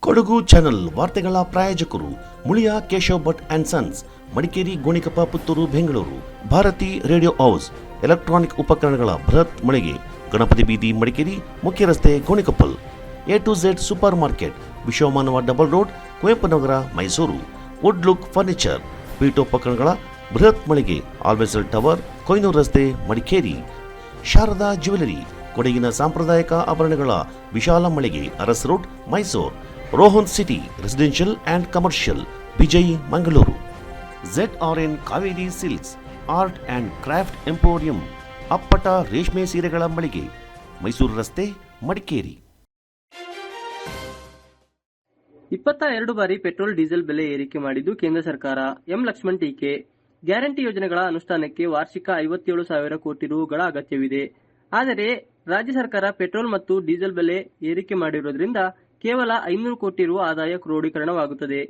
Kodagu channel ವಾರ್ತೆಗಳ ಪ್ರಾಯೋಜಕರು Muliya Keshav Bhat and sons, Madikeri, Gonikoppa, Puttur, Bengaluru. Bharati radio house, electronic ಉಪಕರಣಗಳ ಬೃಹತ್ ಮಳಿಗೆ, ಗಣಪತಿ ಬೀದಿ, ಮಡಿಕೇರಿ, ಮುಖ್ಯ ರಸ್ತೆ, Gonikoppal. A2Z supermarket, Vishwamanava double road, Kuvempu Nagar, Mysuru. Wood look furniture, ಪೀಠೋಪಕರಣಗಳ ಬೃಹತ್ ಮಳಿಗೆ, ಆಲ್ವೆಸಲ್ ಟವರ್, ಕೊಯ್ನೂರು ರಸ್ತೆ, ಮಡಿಕೇರಿ. ಶಾರದಾ ಜ್ಯುವೆಲರಿ, ಕೊಡಗಿನ ಸಾಂಪ್ರದಾಯಿಕ ಆಭರಣಗಳ ವಿಶಾಲ ಮಳಿಗೆ, Aras road, Mysuru. Rohan city residential and commercial, Vijay, Mangaluru. ZRN Kaveri silks, art and craft emporium, ಅಪ್ಪಟ ರೇಷ್ಮೆ ಸೀರೆಗಳ ಮಳಿಗೆ, ಮೈಸೂರು ರಸ್ತೆ, ಮಡಿಕೇರಿ. 22 ಬಾರಿ ಪೆಟ್ರೋಲ್ ಡೀಸೆಲ್ ಬೆಲೆ ಏರಿಕೆ ಮಾಡಿದ್ದು ಕೇಂದ್ರ ಸರ್ಕಾರ. ಎಂ ಲಕ್ಷ್ಮಣ್ ಟೀಕೆ. ಗ್ಯಾರಂಟಿ ಯೋಜನೆಗಳ ಅನುಷ್ಠಾನಕ್ಕೆ ವಾರ್ಷಿಕ 57,000 ಕೋಟಿ ರುಗಳ ಅಗತ್ಯವಿದೆ. ಆದರೆ ರಾಜ್ಯ ಸರ್ಕಾರ ಪೆಟ್ರೋಲ್ ಮತ್ತು ಡೀಸೆಲ್ ಬೆಲೆ ಏರಿಕೆ ಮಾಡಿರುವುದರಿಂದ ಕೇವಲ 500 ಕೋಟಿ ರು ಆದಾಯ ಕ್ರೋಢೀಕರಣವಾಗುತ್ತದೆ.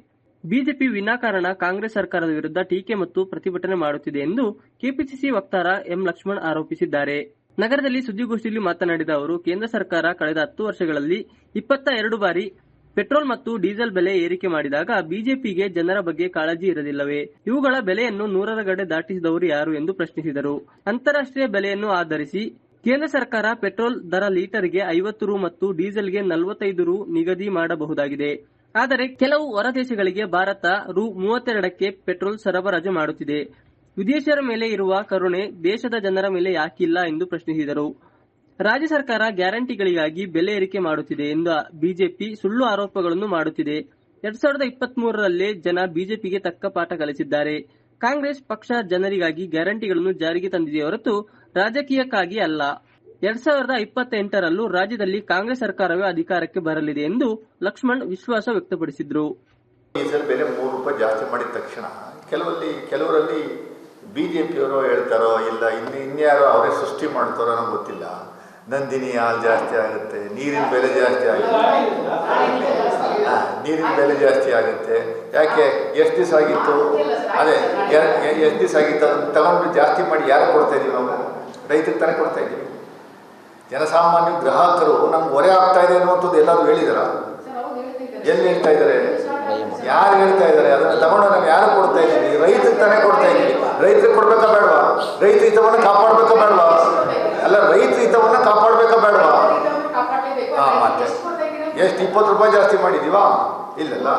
ಬಿಜೆಪಿ ವಿನಾಕಾರಣ ಕಾಂಗ್ರೆಸ್ ಸರ್ಕಾರದ ವಿರುದ್ಧ ಟೀಕೆ ಮತ್ತು ಪ್ರತಿಭಟನೆ ಮಾಡುತ್ತಿದೆ ಎಂದು ಕೆಪಿಸಿಸಿ ವಕ್ತಾರ ಎಂ ಲಕ್ಷ್ಮಣ್ ಆರೋಪಿಸಿದ್ದಾರೆ. ನಗರದಲ್ಲಿ ಸುದ್ದಿಗೋಷ್ಠಿಯಲ್ಲಿ ಮಾತನಾಡಿದ ಅವರು, ಕೇಂದ್ರ ಸರ್ಕಾರ ಕಳೆದ 10 ವರ್ಷಗಳಲ್ಲಿ 22 ಬಾರಿ ಪೆಟ್ರೋಲ್ ಮತ್ತು ಡೀಸೆಲ್ ಬೆಲೆ ಏರಿಕೆ ಮಾಡಿದಾಗ ಬಿಜೆಪಿಗೆ ಜನರ ಬಗ್ಗೆ ಕಾಳಜಿ ಇರಲಿಲ್ಲವೇ? ಇವುಗಳ ಬೆಲೆಯನ್ನು 100ರ ಗಡೆ ದಾಟಿಸಿದವರು ಯಾರು ಎಂದು ಪ್ರಶ್ನಿಸಿದರು. ಅಂತಾರಾಷ್ಟ್ರೀಯ ಬೆಲೆಯನ್ನು ಆಧರಿಸಿ ಕೇಂದ್ರ ಸರ್ಕಾರ ಪೆಟ್ರೋಲ್ ದರ ಲೀಟರ್ಗೆ 50 ರು ಮತ್ತು ಡೀಸೆಲ್ಗೆ 45 ರು ನಿಗದಿ ಮಾಡಬಹುದಾಗಿದೆ. ಆದರೆ ಕೆಲವು ಹೊರ ದೇಶಗಳಿಗೆ ಭಾರತ ರು 32ಕ್ಕೆ ಪೆಟ್ರೋಲ್ ಸರಬರಾಜು ಮಾಡುತ್ತಿದೆ. ವಿದೇಶಿಯರ ಮೇಲೆ ಇರುವ ಕರುಣೆ ದೇಶದ ಜನರ ಮೇಲೆ ಯಾಕಿಲ್ಲ ಎಂದು ಪ್ರಶ್ನಿಸಿದರು. ರಾಜ್ಯ ಸರ್ಕಾರ ಗ್ಯಾರಂಟಿಗಳಿಗಾಗಿ ಬೆಲೆ ಏರಿಕೆ ಮಾಡುತ್ತಿದೆ ಎಂದು ಬಿಜೆಪಿ ಸುಳ್ಳು ಆರೋಪಗಳನ್ನು ಮಾಡುತ್ತಿದೆ. 2023ರಲ್ಲೇ ಜನ ಬಿಜೆಪಿಗೆ ತಕ್ಕ ಪಾಠ ಕಲಿಸಿದ್ದಾರೆ. ಕಾಂಗ್ರೆಸ್ ಪಕ್ಷ ಜನರಿಗಾಗಿ ಗ್ಯಾರಂಟಿಗಳನ್ನು ಜಾರಿಗೆ ತಂದಿದೆ ಹೊರತು ರಾಜಕೀಯಕ್ಕಾಗಿ ಅಲ್ಲ. 2028ರಲ್ಲೂ ರಾಜ್ಯದಲ್ಲಿ ಕಾಂಗ್ರೆಸ್ ಸರ್ಕಾರವೇ ಅಧಿಕಾರಕ್ಕೆ ಬರಲಿದೆ ಎಂದು ಲಕ್ಷ್ಮಣ್ ವಿಶ್ವಾಸ ವ್ಯಕ್ತಪಡಿಸಿದರು. ಡೀಸೆಲ್ ಬೆಲೆ 3 ರೂಪಾಯಿ ಜಾಸ್ತಿ ಮಾಡಿದ ತಕ್ಷಣ ಕೆಲವರಲ್ಲಿ ಬಿಜೆಪಿಯವರು ಹೇಳ್ತಾರೋ ಇಲ್ಲ ಇನ್ಯಾರೋ ಅವರೇ ಸೃಷ್ಟಿ ಮಾಡ್ತಾರೋ ಅನ್ನೋ ಗೊತ್ತಿಲ್ಲ. ನಂದಿನಿ ಹಾಲು ಜಾಸ್ತಿ ಆಗುತ್ತೆ, ನೀರಿನ ಬೆಲೆ ಜಾಸ್ತಿ ಆಗುತ್ತೆ. ಯಾಕೆ ಎಷ್ಟು ದಿವಸ ಆಗಿತ್ತು? ಅದೇ ಎಷ್ಟು ದಿವಸ ಆಗಿತ್ತು? ಅದನ್ನು ತಗೊಂಡು ಜಾಸ್ತಿ ಮಾಡಿ ಯಾರು ಕೊಡ್ತಾ ಇದೀವಿ? ನಾವು ರೈತರಿಗೆ ತಾನೇ ಕೊಡ್ತಾ ಇದ್ದೀವಿ. ಜನಸಾಮಾನ್ಯ ಗ್ರಾಹಕರು ನಮ್ಗೆ ಹೊರೆ ಆಗ್ತಾ ಇದೆ ಅನ್ನುವಂಥದ್ದು ಎಲ್ಲರೂ ಹೇಳಿದಾರ? ಎಲ್ಲಿ ಹೇಳ್ತಾ ಇದ್ದಾರೆ? ಯಾರು ಹೇಳ್ತಾ ಇದ್ದಾರೆ? ಅದನ್ನು ತಗೊಂಡು ನಾವು ಯಾರು ಕೊಡ್ತಾ ಇದ್ದೀವಿ? ರೈತರಿಗೆ ತಾನೇ ಕೊಡ್ತಾ ಇದ್ದೀವಿ. ರೈತರಿಗೆ ಕೊಡ್ಬೇಕಾ ಬೇಡವಾ? ರೈತ ಹಿತವನ್ನು ಕಾಪಾಡಬೇಕಾ ಬೇಡವಾ? ಅಲ್ಲ, ರೈತ ಹಿತವನ್ನು ಕಾಪಾಡಬೇಕಾ ಬೇಡವಾ? ಮತ್ತೆ ಎಷ್ಟು 20 ರೂಪಾಯಿ ಜಾಸ್ತಿ ಮಾಡಿದೀವಾ? ಇಲ್ಲಲ್ಲ,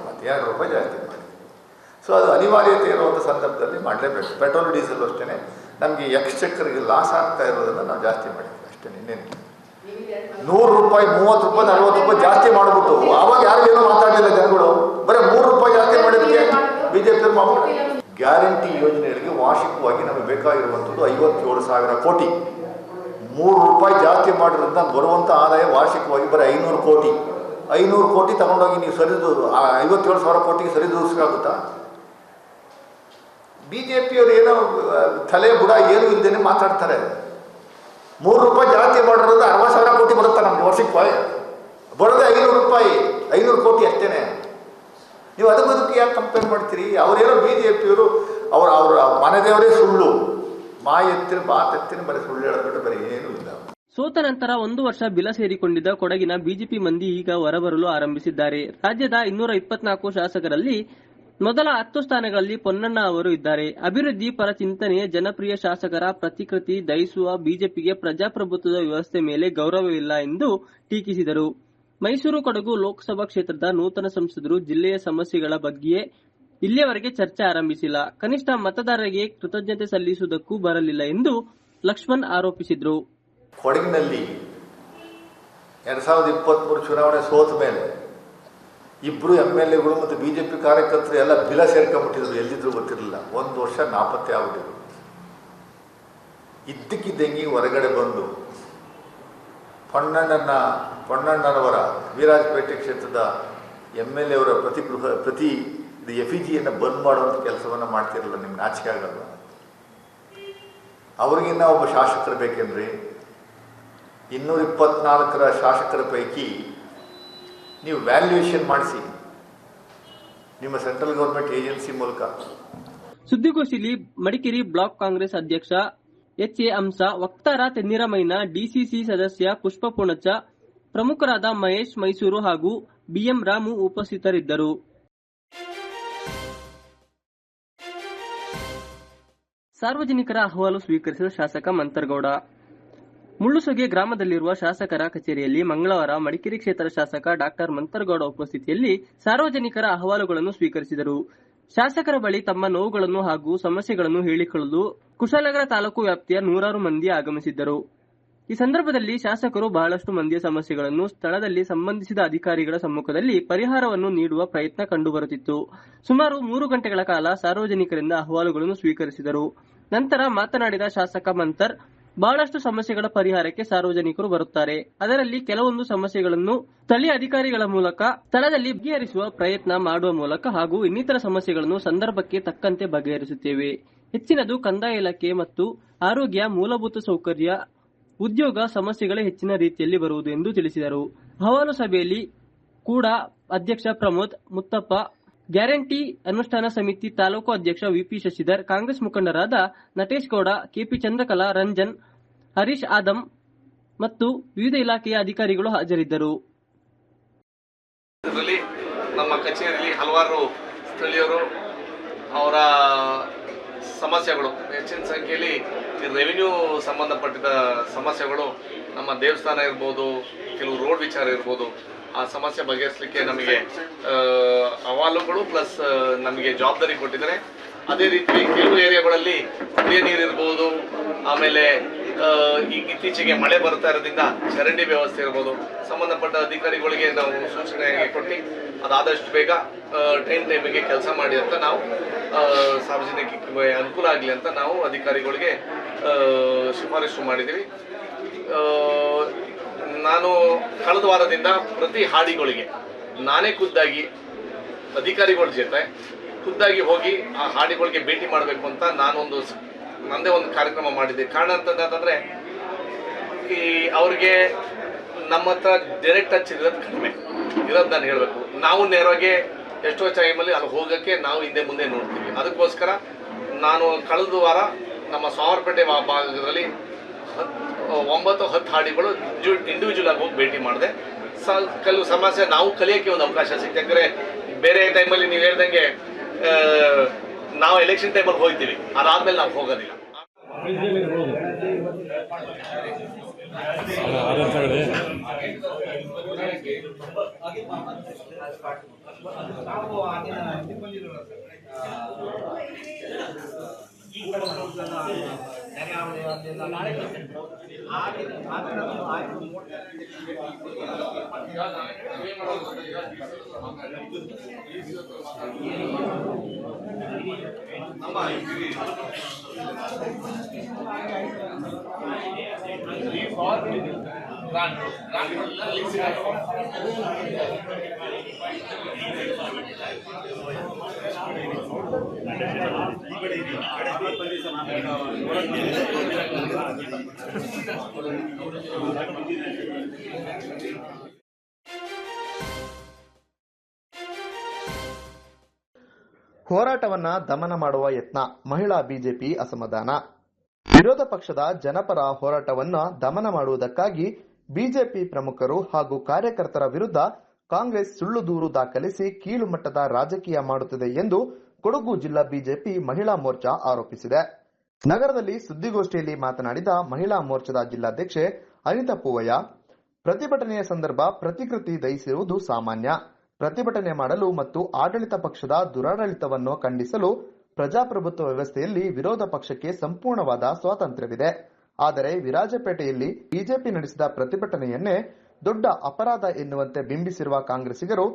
ಮತ್ತೆ 2 ರೂಪಾಯಿ ಜಾಸ್ತಿ ಮಾಡಿದ್ವಿ. ಸೊ ಅದು ಅನಿವಾರ್ಯತೆ ಇರುವಂಥ ಸಂದರ್ಭದಲ್ಲಿ ಮಾಡಲೇಬೇಕು. ಪೆಟ್ರೋಲ್ ಡೀಸೆಲ್ ಅಷ್ಟೇ ನಮಗೆ ಎಕ್ಸ್ಚೆಕ್ಕರ್ಗೆ ಲಾಸ್ ಆಗ್ತಾ ಇರೋದನ್ನು ನಾವು ಜಾಸ್ತಿ ಮಾಡಿದ್ವಿ ಅಷ್ಟೇ. ಇನ್ನೇನು 100 ರೂಪಾಯಿ 30 ರೂಪಾಯಿ 40 ರೂಪಾಯಿ ಜಾಸ್ತಿ ಮಾಡಿಬಿಟ್ಟು ಆವಾಗ ಯಾರು ಏನೋ ಮಾತಾಡಲಿಲ್ಲ ಜನಗಳು. ಬರೀ 3 ರೂಪಾಯಿ ಜಾಸ್ತಿ ಮಾಡಿದಕ್ಕೆ ಬಿಜೆಪಿ ಮಾಡ್ಬಿಟ್ಟು. ಗ್ಯಾರಂಟಿ ಯೋಜನೆಗಳಿಗೆ ವಾರ್ಷಿಕವಾಗಿ ನಮಗೆ ಬೇಕಾಗಿರುವಂಥದ್ದು 57,000 ಕೋಟಿ. 3 ರೂಪಾಯಿ ಜಾಸ್ತಿ ಮಾಡಿರೋದ್ರಿಂದ ಬರುವಂಥ ಆದಾಯ ವಾರ್ಷಿಕವಾಗಿ ಬರೀ 500 ಕೋಟಿ. 500 ಕೋಟಿ ತಗೊಂಡೋಗಿ ನೀವು ಸರಿದು 57,000 ಕೋಟಿಗೆ ಸರಿದೂಗಿಸ್ಕಾಗುತ್ತಾ? ಬಿಜೆಪಿಯವರು ಏನೋ ತಲೆ ಬುಡ ಏನು ಇಲ್ಲದೇನೆ ಮಾತಾಡ್ತಾರೆ. 3 ರೂಪಾಯಿ ಜಾಸ್ತಿ ಮಾಡಿರೋದು 60,000 ಕೋಟಿ ಬರುತ್ತಾ ನಮ್ಗೆ ವರ್ಷಕ್ಕೆ? ಬರೋದೇ 500 ರೂಪಾಯಿ, 500 ಕೋಟಿ ಅಷ್ಟೇನೆ. ನೀವು ಅದಕ್ಕೆ ಯಾಕೆ ಕಂಪೇರ್ ಮಾಡ್ತೀರಿ? ಅವರೇನೋ ಬಿಜೆಪಿಯವರು ಅವರ ಮನೆದೇವರೇ ಸುಳ್ಳು, ಮಾಯೆತ್ತಿನ ಬಾತೆತ್ತಿನ ಬರೀ ಸುಳ್ಳು ಹೇಳಬಿಟ್ಟು ಬರೀ ಏನೂ ಇಲ್ಲ. ಸೋತ ನಂತರ 1 ವರ್ಷ ಬಿಲ ಸೇರಿಕೊಂಡಿದ್ದ ಕೊಡಗಿನ ಬಿಜೆಪಿ ಮಂದಿ ಈಗ ಹೊರಬರಲು ಆರಂಭಿಸಿದ್ದಾರೆ. ರಾಜ್ಯದ 224 ಶಾಸಕರಲ್ಲಿ ಮೊದಲ 10 ಸ್ಥಾನಗಳಲ್ಲಿ ಪೊನ್ನಣ್ಣ ಅವರು ಇದ್ದಾರೆ. ಅಭಿವೃದ್ಧಿ ಪರ ಚಿಂತನೆಯ ಜನಪ್ರಿಯ ಶಾಸಕರ ಪ್ರತಿಕೃತಿ ದಹಿಸುವ ಬಿಜೆಪಿಗೆ ಪ್ರಜಾಪ್ರಭುತ್ವದ ವ್ಯವಸ್ಥೆ ಮೇಲೆ ಗೌರವವಿಲ್ಲ ಎಂದು ಟೀಕಿಸಿದರು. ಮೈಸೂರು ಕೊಡಗು ಲೋಕಸಭಾ ಕ್ಷೇತ್ರದ ನೂತನ ಸಂಸದರು ಜಿಲ್ಲೆಯ ಸಮಸ್ಯೆಗಳ ಬಗ್ಗೆ ಇಲ್ಲಿಯವರೆಗೆ ಚರ್ಚೆ ಆರಂಭಿಸಿಲ್ಲ. ಕನಿಷ್ಠ ಮತದಾರರಿಗೆ ಕೃತಜ್ಞತೆ ಸಲ್ಲಿಸುವುದಕ್ಕೂ ಬರಲಿಲ್ಲ ಎಂದು ಲಕ್ಷ್ಮಣ್ ಆರೋಪಿಸಿದರು. ಕೊಡಗಿನಲ್ಲಿ 2023 ಚುನಾವಣೆ ಸೋತ ಮೇಲೆ ಇಬ್ಬರು MLAಗಳು ಮತ್ತು ಬಿಜೆಪಿ ಕಾರ್ಯಕರ್ತರು ಎಲ್ಲ ಬಿಲ ಸೇರ್ಕೊಂಡ್ಬಿಟ್ಟಿದ್ರು. ಎಲ್ಲಿದ್ರು ಗೊತ್ತಿರಲಿಲ್ಲ. 1 ವರ್ಷ ನಾಪತ್ತೆ ಆಗ್ಬಿಟ್ಟಿದ್ರು. ಇದ್ದಕ್ಕಿದ್ದಂಗೆ ಹೊರಗಡೆ ಬಂದು ಪೊನ್ನಣ್ಣನವರ ವೀರಾಜಪೇಟೆ ಕ್ಷೇತ್ರದ MLA ಅವರ ಪ್ರತಿ ಎಫಿಜಿಯನ್ನು ಬಂದ್ ಮಾಡುವಂಥ ಕೆಲಸವನ್ನು ಮಾಡ್ತಿರಲಿಲ್ಲ. ನಿಮ್ಗೆ ನಾಚಿಕೆ ಆಗಲ್ಲ? ಅವ್ರಿಗಿನ್ನ ಒಬ್ಬ ಶಾಸಕರು ಬೇಕೆಂದ್ರೆ 224 ಶಾಸಕರ ಪೈಕಿ ನೀವು ವ್ಯಾಲ್ಯೂಯೇಷನ್ ಮಾಡಿಸಿ ನಿಮ್ಮ ಸೆಂಟ್ರಲ್ ಗವರ್ಮೆಂಟ್ ಏಜೆನ್ಸಿ ಮೂಲಕ. ಸುದ್ದಿಗೋಷ್ಠಿಯಲ್ಲಿ ಮಡಿಕೇರಿ ಬ್ಲಾಕ್ ಕಾಂಗ್ರೆಸ್ ಅಧ್ಯಕ್ಷ HA ಹಂಸ, ವಕ್ತಾರ ತೆನ್ನಿರಮೈನ, DCC ಸದಸ್ಯ ಪುಷ್ಪ ಪೂಣಚ್ಚ, ಪ್ರಮುಖರಾದ ಮಹೇಶ್ ಮೈಸೂರು ಹಾಗೂ ಬಿಎಂ ರಾಮು ಉಪಸ್ಥಿತರಿದ್ದರು. ಸಾರ್ವಜನಿಕರ ಅಹವಾಲು ಸ್ವೀಕರಿಸಿದ ಶಾಸಕ ಮಂತರಗೌಡ. ಮುಳ್ಳುಸೊಗೆ ಗ್ರಾಮದಲ್ಲಿರುವ ಶಾಸಕರ ಕಚೇರಿಯಲ್ಲಿ ಮಂಗಳವಾರ ಮಡಿಕೇರಿ ಕ್ಷೇತ್ರ ಶಾಸಕ ಡಾಕ್ಟರ್ ಮಂತರಗೌಡ ಉಪಸ್ಥಿತಿಯಲ್ಲಿ ಸಾರ್ವಜನಿಕರ ಅಹವಾಲುಗಳನ್ನು ಸ್ವೀಕರಿಸಿದರು. ಶಾಸಕರ ಬಳಿ ತಮ್ಮ ನೋವುಗಳನ್ನು ಹಾಗೂ ಸಮಸ್ಯೆಗಳನ್ನು ಹೇಳಿಕೊಳ್ಳಲು ಕುಶಾಲನಗರ ತಾಲೂಕು ವ್ಯಾಪ್ತಿಯ ನೂರಾರು ಮಂದಿ ಆಗಮಿಸಿದ್ದರು. ಈ ಸಂದರ್ಭದಲ್ಲಿ ಶಾಸಕರು ಬಹಳಷ್ಟು ಮಂದಿಯ ಸಮಸ್ಯೆಗಳನ್ನು ಸ್ಥಳದಲ್ಲಿ ಸಂಬಂಧಿಸಿದ ಅಧಿಕಾರಿಗಳ ಸಮ್ಮುಖದಲ್ಲಿ ಪರಿಹಾರವನ್ನು ನೀಡುವ ಪ್ರಯತ್ನ ಕಂಡುಬರುತ್ತಿತ್ತು. ಸುಮಾರು 3 ಗಂಟೆಗಳ ಕಾಲ ಸಾರ್ವಜನಿಕರಿಂದ ಅಹವಾಲುಗಳನ್ನು ಸ್ವೀಕರಿಸಿದರು. ನಂತರ ಮಾತನಾಡಿದ ಶಾಸಕ ಮಂತರ್, ಬಹಳಷ್ಟು ಸಮಸ್ಯೆಗಳ ಪರಿಹಾರಕ್ಕೆ ಸಾರ್ವಜನಿಕರು ಬರುತ್ತಾರೆ. ಅದರಲ್ಲಿ ಕೆಲವೊಂದು ಸಮಸ್ಯೆಗಳನ್ನು ಸ್ಥಳೀಯ ಅಧಿಕಾರಿಗಳ ಮೂಲಕ ಸ್ಥಳದಲ್ಲಿ ಬಗೆಹರಿಸುವ ಪ್ರಯತ್ನ ಮಾಡುವ ಮೂಲಕ ಹಾಗೂ ಇನ್ನಿತರ ಸಮಸ್ಯೆಗಳನ್ನು ಸಂದರ್ಭಕ್ಕೆ ತಕ್ಕಂತೆ ಬಗೆಹರಿಸುತ್ತೇವೆ. ಹೆಚ್ಚಿನದು ಕಂದಾಯ ಇಲಾಖೆ ಮತ್ತು ಆರೋಗ್ಯ, ಮೂಲಭೂತ ಸೌಕರ್ಯ, ಉದ್ಯೋಗ ಸಮಸ್ಯೆಗಳೇ ಹೆಚ್ಚಿನ ರೀತಿಯಲ್ಲಿ ಬರುವುದು ಎಂದು ತಿಳಿಸಿದರು. ಅಹವಾಲು ಸಭೆಯಲ್ಲಿ ಕೂಡ ಅಧ್ಯಕ್ಷ ಪ್ರಮೋದ್ ಮುತ್ತಪ್ಪ, ಗ್ಯಾರಂಟಿ ಅನುಷ್ಠಾನ ಸಮಿತಿ ತಾಲೂಕು ಅಧ್ಯಕ್ಷ ವಿಪಿ ಶಶಿಧರ್, ಕಾಂಗ್ರೆಸ್ ಮುಖಂಡರಾದ ನಟೇಶ್ ಗೌಡ, ಕೆಪಿ ಚಂದ್ರಕಲಾ, ರಂಜನ್, ಹರೀಶ್ ಆದಂ ಮತ್ತು ವಿವಿಧ ಇಲಾಖೆಯ ಅಧಿಕಾರಿಗಳು ಹಾಜರಿದ್ದರು. ನಮ್ಮ ಕಚೇರಿಯಲ್ಲಿ ಹಲವಾರು ಸ್ಥಳೀಯರು ಅವರ ಸಮಸ್ಯೆಗಳು, ಹೆಚ್ಚಿನ ಸಂಖ್ಯೆಯಲ್ಲಿ ರೆವಿನ್ಯೂ ಸಂಬಂಧಪಟ್ಟಿದ ಸಮಸ್ಯೆಗಳು, ನಮ್ಮ ದೇವಸ್ಥಾನ ಇರ್ಬೋದು, ಕೆಲವು ರೋಡ್ ವಿಚಾರ ಇರ್ಬೋದು, ಆ ಸಮಸ್ಯೆ ಬಗೆಹರಿಸಲಿಕ್ಕೆ ನಮಗೆ ಅಹವಾಲುಗಳು ಪ್ಲಸ್ ನಮಗೆ ಜವಾಬ್ದಾರಿ ಕೊಟ್ಟಿದ್ದಾರೆ. ಅದೇ ರೀತಿ ಕೆಲವು ಏರಿಯಾಗಳಲ್ಲಿ ಕುಡಿಯ ನೀರು ಇರ್ಬೋದು, ಆಮೇಲೆ ಈಗ ಇತ್ತೀಚೆಗೆ ಮಳೆ ಬರ್ತಾ ಇರೋದ್ರಿಂದ ಚರಂಡಿ ವ್ಯವಸ್ಥೆ ಇರ್ಬೋದು, ಸಂಬಂಧಪಟ್ಟ ಅಧಿಕಾರಿಗಳಿಗೆ ನಾವು ಸೂಚನೆ ಕೊಟ್ಟು ಅದಾದಷ್ಟು ಬೇಗ ಟೈಮಿಗೆ ಕೆಲಸ ಮಾಡಿ ಅಂತ ನಾವು ಸಾರ್ವಜನಿಕರಿಗೆ ಅನುಕೂಲ ಆಗಲಿ ಅಂತ ನಾವು ಅಧಿಕಾರಿಗಳಿಗೆ ಶಿಫಾರಸು ಮಾಡಿದ್ದೀವಿ. ನಾನು ಕಳೆದ ವಾರದಿಂದ ಪ್ರತಿ ಹಾಡಿಗಳಿಗೆ ನಾನೇ ಖುದ್ದಾಗಿ ಅಧಿಕಾರಿಗಳ ಜೊತೆ ಖುದ್ದಾಗಿ ಹೋಗಿ ಆ ಹಾಡಿಗಳಿಗೆ ಭೇಟಿ ಮಾಡಬೇಕು ಅಂತ ನಂದೇ ಒಂದು ಕಾರ್ಯಕ್ರಮ ಮಾಡಿದ್ದೆ. ಕಾರಣ ಅಂತಂದ್ರೆ ಈ ಅವ್ರಿಗೆ ನಮ್ಮ ಹತ್ರ ಡೈರೆಕ್ಟ್ ಟಚ್ ಇರೋದು ಕಡಿಮೆ ಇರೋದು ನಾನು ಹೇಳಬೇಕು. ನಾವು ನೇರವಾಗಿ ಎಷ್ಟೋ ಟೈಮಲ್ಲಿ ಅಲ್ಲಿ ಹೋಗೋಕ್ಕೆ ನಾವು ಹಿಂದೆ ಮುಂದೆ ನೋಡ್ತೀವಿ. ಅದಕ್ಕೋಸ್ಕರ ನಾನು ಕಳೆದ ವಾರ ನಮ್ಮ ಸಾವರ್ಪೇಟೆ ಭಾಗದಲ್ಲಿ 9-10 ಹಾಡಿಗಳು ಇಂಡಿವಿಜುವಲ್ ಆಗಿ ಹೋಗಿ ಭೇಟಿ ಮಾಡಿದೆ. ಕೆಲವು ಸಮಸ್ಯೆ ನಾವು ಕಲಿಯೋಕ್ಕೆ ಒಂದು ಅವಕಾಶ ಸಿಗ್ತದೆ. ಯಾಕಂದರೆ ಬೇರೆ ಟೈಮಲ್ಲಿ ನೀವು ಹೇಳ್ದಂಗೆ ನಾವು ಎಲೆಕ್ಷನ್ ಟೈಮಲ್ಲಿ ಹೋಗ್ತೀವಿ, ಅದಾದ್ಮೇಲೆ ನಾವು ಹೋಗೋದಿಲ್ಲ. ಹೋರಾಟವನ್ನ ದಮನ ಮಾಡುವ ಯತ್ನ, ಮಹಿಳಾ ಬಿಜೆಪಿ ಅಸಮಾಧಾನ. ವಿರೋಧ ಪಕ್ಷದ ಜನಪರ ಹೋರಾಟವನ್ನ ದಮನ ಮಾಡುವುದಕ್ಕಾಗಿ ಬಿಜೆಪಿ ಪ್ರಮುಖರು ಹಾಗೂ ಕಾರ್ಯಕರ್ತರ ವಿರುದ್ಧ ಕಾಂಗ್ರೆಸ್ ಸುಳ್ಳು ದೂರು ದಾಖಲಿಸಿ ಕೀಳು ಮಟ್ಟದ ರಾಜಕೀಯ ಮಾಡುತ್ತಿದೆ ಎಂದು ಕೊಡಗು ಜಿಲ್ಲಾ ಬಿಜೆಪಿ ಮಹಿಳಾ ಮೋರ್ಚಾ ಆರೋಪಿಸಿದೆ. ನಗರದಲ್ಲಿ ಸುದ್ದಿಗೋಷ್ಠಿಯಲ್ಲಿ ಮಾತನಾಡಿದ ಮಹಿಳಾ ಮೋರ್ಚಾದ ಜಿಲ್ಲಾಧ್ಯಕ್ಷೆ ಅನಿತಾ ಪೂವಯ್ಯ, ಪ್ರತಿಭಟನೆಯ ಸಂದರ್ಭ ಪ್ರತಿಕೃತಿ ದಹಿಸಿರುವುದು ಸಾಮಾನ್ಯ. ಪ್ರತಿಭಟನೆ ಮಾಡಲು ಮತ್ತು ಆಡಳಿತ ಪಕ್ಷದ ದುರಾಡಳಿತವನ್ನು ಖಂಡಿಸಲು ಪ್ರಜಾಪ್ರಭುತ್ವ ವ್ಯವಸ್ಥೆಯಲ್ಲಿ ವಿರೋಧ ಪಕ್ಷಕ್ಕೆ ಸಂಪೂರ್ಣವಾದ ಸ್ವಾತಂತ್ರ್ಯವಿದೆ. ಆದರೆ ವಿರಾಜಪೇಟೆಯಲ್ಲಿ ಬಿಜೆಪಿ ನಡೆಸಿದ ಪ್ರತಿಭಟನೆಯನ್ನೇ ದೊಡ್ಡ ಅಪರಾಧ ಎನ್ನುವಂತೆ ಬಿಂಬಿಸಿರುವ ಕಾಂಗ್ರೆಸ್ಸಿಗರು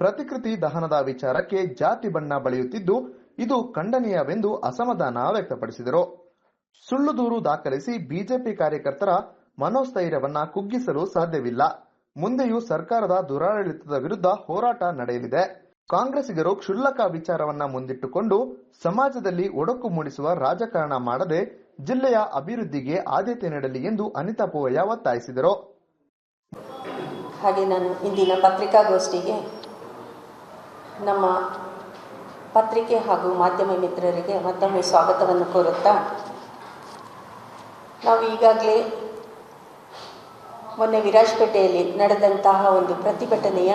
ಪ್ರತಿಕೃತಿ ದಹನದ ವಿಚಾರಕ್ಕೆ ಜಾತಿ ಬಣ್ಣ ಬಳಿಯುತ್ತಿದ್ದು ಇದು ಖಂಡನೀಯವೆಂದು ಅಸಮಾಧಾನ ವ್ಯಕ್ತಪಡಿಸಿದರು. ಸುಳ್ಳು ದೂರು ದಾಖಲಿಸಿ ಬಿಜೆಪಿ ಕಾರ್ಯಕರ್ತರ ಮನೋಸ್ಥೈರ್ಯವನ್ನ ಕುಗ್ಗಿಸಲು ಸಾಧ್ಯವಿಲ್ಲ. ಮುಂದೆಯೂ ಸರ್ಕಾರದ ದುರಾಡಳಿತದ ವಿರುದ್ಧ ಹೋರಾಟ ನಡೆಯಲಿದೆ. ಕಾಂಗ್ರೆಸ್ಸಿಗರು ಕ್ಷುಲ್ಲಕ ವಿಚಾರವನ್ನ ಮುಂದಿಟ್ಟುಕೊಂಡು ಸಮಾಜದಲ್ಲಿ ಒಡಕು ಮೂಡಿಸುವ ರಾಜಕಾರಣ ಮಾಡದೆ ಜಿಲ್ಲೆಯ ಅಭಿವೃದ್ಧಿಗೆ ಆದ್ಯತೆ ನೀಡಲಿ ಎಂದು ಅನಿತಾ ಪೂವಯ್ಯ ಒತ್ತಾಯಿಸಿದರು. ಹಾಗೆ ನಾನು ಇಂದಿನ ಪತ್ರಿಕಾಗೋಷ್ಠಿಗೆ ನಮ್ಮ ಪತ್ರಿಕೆ ಹಾಗೂ ಮಾಧ್ಯಮ ಮಿತ್ರರಿಗೆ ಮತ್ತೊಮ್ಮೆ ಸ್ವಾಗತವನ್ನು ಕೋರುತ್ತಾ, ನಾವು ಈಗಾಗಲೇ ಮೊನ್ನೆ ವಿರಾಜಪೇಟೆಯಲ್ಲಿ ನಡೆದಂತಹ ಒಂದು ಪ್ರತಿಭಟನೆಯ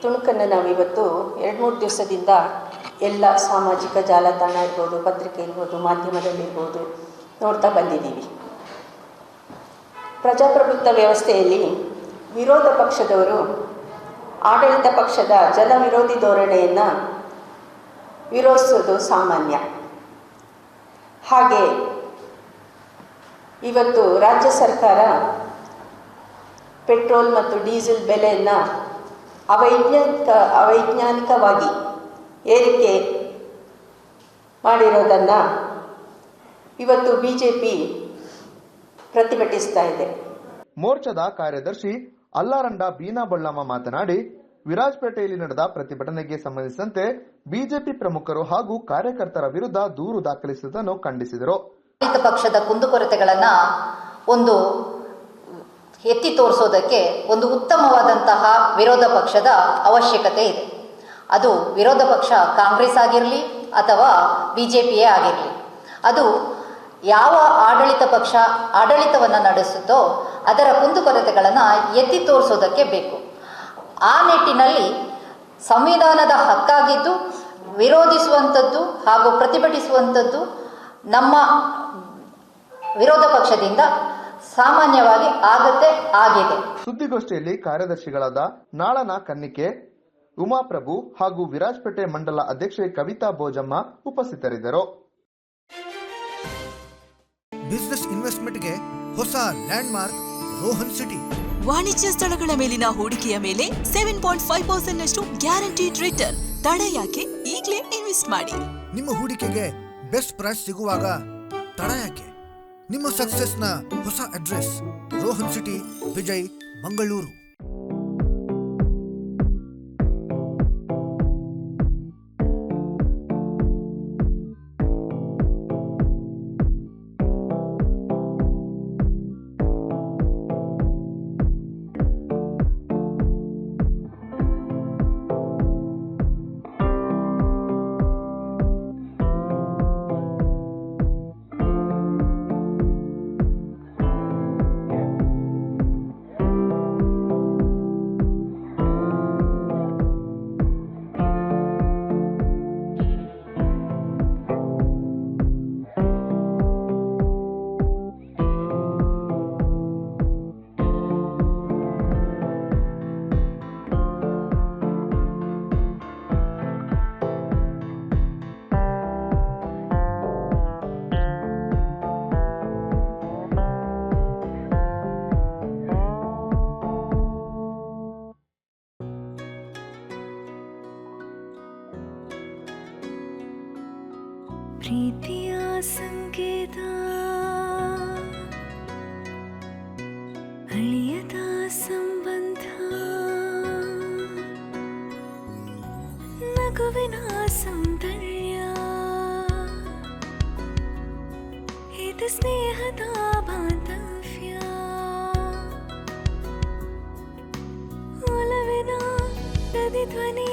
ತುಣುಕನ್ನು ನಾವಿವತ್ತು 2-3 ದಿವಸದಿಂದ ಎಲ್ಲ ಸಾಮಾಜಿಕ ಜಾಲತಾಣ ಇರ್ಬೋದು, ಪತ್ರಿಕೆ ಇರ್ಬೋದು, ಮಾಧ್ಯಮದಲ್ಲಿರ್ಬೋದು ನೋಡ್ತಾ ಬಂದಿದ್ದೀವಿ. ಪ್ರಜಾಪ್ರಭುತ್ವ ವ್ಯವಸ್ಥೆಯಲ್ಲಿ ವಿರೋಧ ಪಕ್ಷದವರು ಆಡಳಿತ ಪಕ್ಷದ ಜನವಿರೋಧಿ ಧೋರಣೆಯನ್ನು ವಿರೋಧಿಸೋದು ಸಾಮಾನ್ಯ. ಹಾಗೆ ಇವತ್ತು ರಾಜ್ಯ ಸರ್ಕಾರ ಪೆಟ್ರೋಲ್ ಮತ್ತು ಡೀಸೆಲ್ ಬೆಲೆಯನ್ನು ಅವೈಜ್ಞಾನಿಕವಾಗಿ ಏರಿಕೆ ಮಾಡಿರೋದನ್ನು ಇವತ್ತು BJP ಪ್ರತಿಭಟಿಸ್ತಾ ಇದೆ. ಮೋರ್ಚಾದ ಕಾರ್ಯದರ್ಶಿ ಅಲ್ಲಾರಂಡ ಬೀನಾ ಬಳ್ಳಮ್ಮ ಮಾತನಾಡಿ, ವಿರಾಜಪೇಟೆಯಲ್ಲಿ ನಡೆದ ಪ್ರತಿಭಟನೆಗೆ ಸಂಬಂಧಿಸಿದಂತೆ ಬಿಜೆಪಿ ಪ್ರಮುಖರು ಹಾಗೂ ಕಾರ್ಯಕರ್ತರ ವಿರುದ್ಧ ದೂರು ದಾಖಲಿಸುವುದನ್ನು ಖಂಡಿಸಿದರು. ಆಡಳಿತ ಪಕ್ಷದ ಕುಂದುಕೊರತೆಗಳನ್ನು ಒಂದು ಎತ್ತಿ ತೋರಿಸೋದಕ್ಕೆ ಒಂದು ಉತ್ತಮವಾದಂತಹ ವಿರೋಧ ಪಕ್ಷದ ಅವಶ್ಯಕತೆ ಇದೆ. ಅದು ವಿರೋಧ ಪಕ್ಷ ಕಾಂಗ್ರೆಸ್ ಆಗಿರಲಿ ಅಥವಾ BJPಯೇ ಆಗಿರಲಿ, ಅದು ಯಾವ ಆಡಳಿತ ಪಕ್ಷ ಆಡಳಿತವನ್ನು ನಡೆಸುತ್ತೋ ಅದರ ಕುಂದುಕೊರತೆಗಳನ್ನು ಎತ್ತಿ ತೋರಿಸೋದಕ್ಕೆ ಬೇಕು. ಆ ನಿಟ್ಟಿನಲ್ಲಿ ಸಂವಿಧಾನದ ಹಕ್ಕಾಗಿದ್ದು ವಿರೋಧಿಸುವಂಥದ್ದು ಹಾಗೂ ಪ್ರತಿಭಟಿಸುವಂಥದ್ದು ನಮ್ಮ ವಿರೋಧ ಪಕ್ಷದಿಂದ ಸಾಮಾನ್ಯವಾಗಿ ಆಗಿದೆ. ಸುದ್ದಿಗೋಷ್ಠಿಯಲ್ಲಿ ಕಾರ್ಯದರ್ಶಿಗಳಾದ ನಾಳನ ಕನ್ನಿಕೆ, ಉಮಾಪ್ರಭು ಹಾಗೂ ವಿರಾಜಪೇಟೆ ಮಂಡಲ ಅಧ್ಯಕ್ಷೆ ಕವಿತಾ ಬೋಜಮ್ಮ ಉಪಸ್ಥಿತರಿದ್ದರು. ಬಿಸಿನೆಸ್ ಇನ್ವೆಸ್ಟ್ಮೆಂಟ್ಗೆ ಹೊಸ ಲ್ಯಾಂಡ್ ಮಾರ್ಕ್ ರೋಹನ್ ಸಿಟಿ. ವಾಣಿಜ್ಯ ಸ್ಥಳಗಳ ಮೇಲಿನ ಹೂಡಿಕೆಯ ಮೇಲೆ 7.5% ನಷ್ಟು ಗ್ಯಾರಂಟಿಡ್ ರಿಟರ್ನ್. ತಡ ಯಾಕೆ? ಈಗಲೇ ಇನ್ವೆಸ್ಟ್ ಮಾಡಿ. ನಿಮ್ಮ ಹೂಡಿಕೆಗೆ ಬೆಸ್ಟ್ ಪ್ರೈಸ್ ಸಿಗುವಾಗ ತಡ ಯಾಕೆ? ನಿಮ್ಮ ಸಕ್ಸೆಸ್ನ ಹೊಸ ಅಡ್ರೆಸ್ ರೋಹನ್ ಸಿಟಿ, ವಿಜಯ್, ಮಂಗಳೂರು. ಪ್ರೀತಿಯ ಸಂಕೇತ, ಅಳಿಯದ ಸಂಬಂಧ, ನಗುವಿನ ಸೌಂದರ್ಯ, ಇದು ಸ್ನೇಹದ ಬಾಂಧವ್ಯ, ಒಲವಿನ ಪ್ರತಿಧ್ವನಿ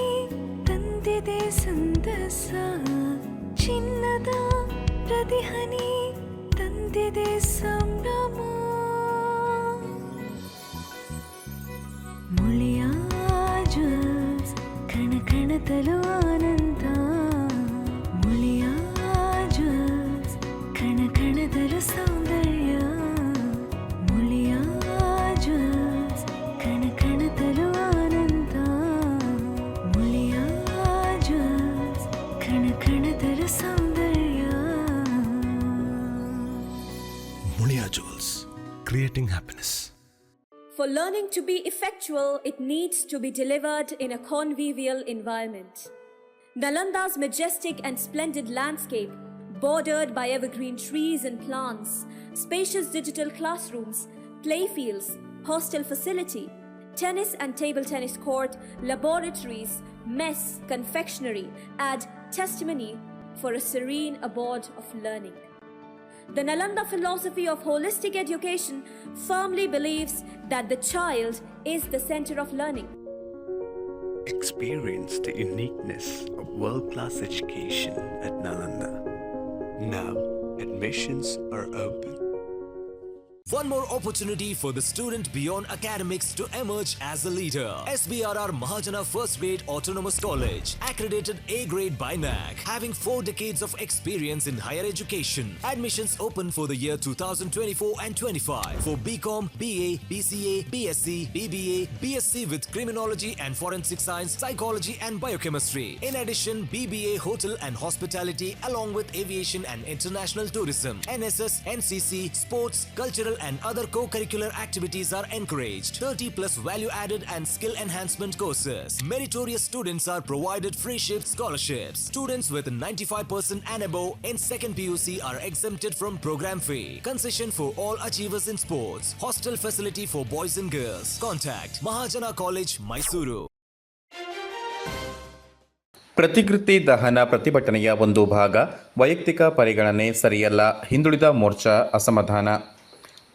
ತಂದಿದೆ ಸಂದಸ, ಚಿನ್ನದ ಪ್ರತಿಹನಿ ತಂದಿದೆ ಸಂಭ್ರಮ, ಮುಳಿಯ ಜ್ಯೂಸ್ ಕಣ ಕಣದಲು ಆನಂದ, ಮುಳಿಯ ಜ್ಯೂಸ್ ಕಣ ಕಣದಲು ಸೌಂದರ್ಯ, ಮುಳಿಯ ಜ್ಯೂಸ್ ಕಣ ಕಣದಲು ಆನಂದ, ಮುಳಿಯ ಜ್ಯೂಸ್ ಕಣ ಕಣದಲು ಸೌಂದರ್ಯ. Mulia Jewels, creating happiness. For learning to be effectual, it needs to be delivered in a convivial environment. Nalanda's majestic and splendid landscape, bordered by evergreen trees and plants, spacious digital classrooms, playfields, hostel facility, tennis and table tennis court, laboratories, mess, confectionery add testimony for a serene abode of learning. The Nalanda philosophy of holistic education firmly believes that the child is the center of learning. Experience the uniqueness of world-class education at Nalanda. Now, admissions are open. One more opportunity for the student beyond academics to emerge as a leader. SBRR Mahajana First Grade Autonomous College, accredited A grade by NAC, having 4 decades of experience in higher education. Admissions open for the year 2024 and 25 for BCom, BA, BCA, BSc, BBA, BSc with Criminology and Forensic Science, Psychology and Biochemistry. In addition, BBA Hotel and Hospitality along with Aviation and International Tourism. NSS, NCC, Sports, Cultural and other co-curricular activities are encouraged. 30 plus value-added and skill-enhancement courses. Meritorious students are provided free shift scholarships. Students with 95% and above in second PUC are exempted from program fee. Concession for all achievers in sports. Hostel facility for boys and girls. Contact Mahajana College, Mysuru. ಪ್ರತಿಕೃತಿ ದಹನ ಪ್ರತಿಭಟನೆಯ ಒಂದು ಭಾಗ. ವೈಯಕ್ತಿಕ ಪರಿಗಣನೆ ಸರಿಯಲ್ಲ, ಹಿಂದುಳಿದ ಮೋರ್ಚಾ ಅಸಮಾಧಾನ.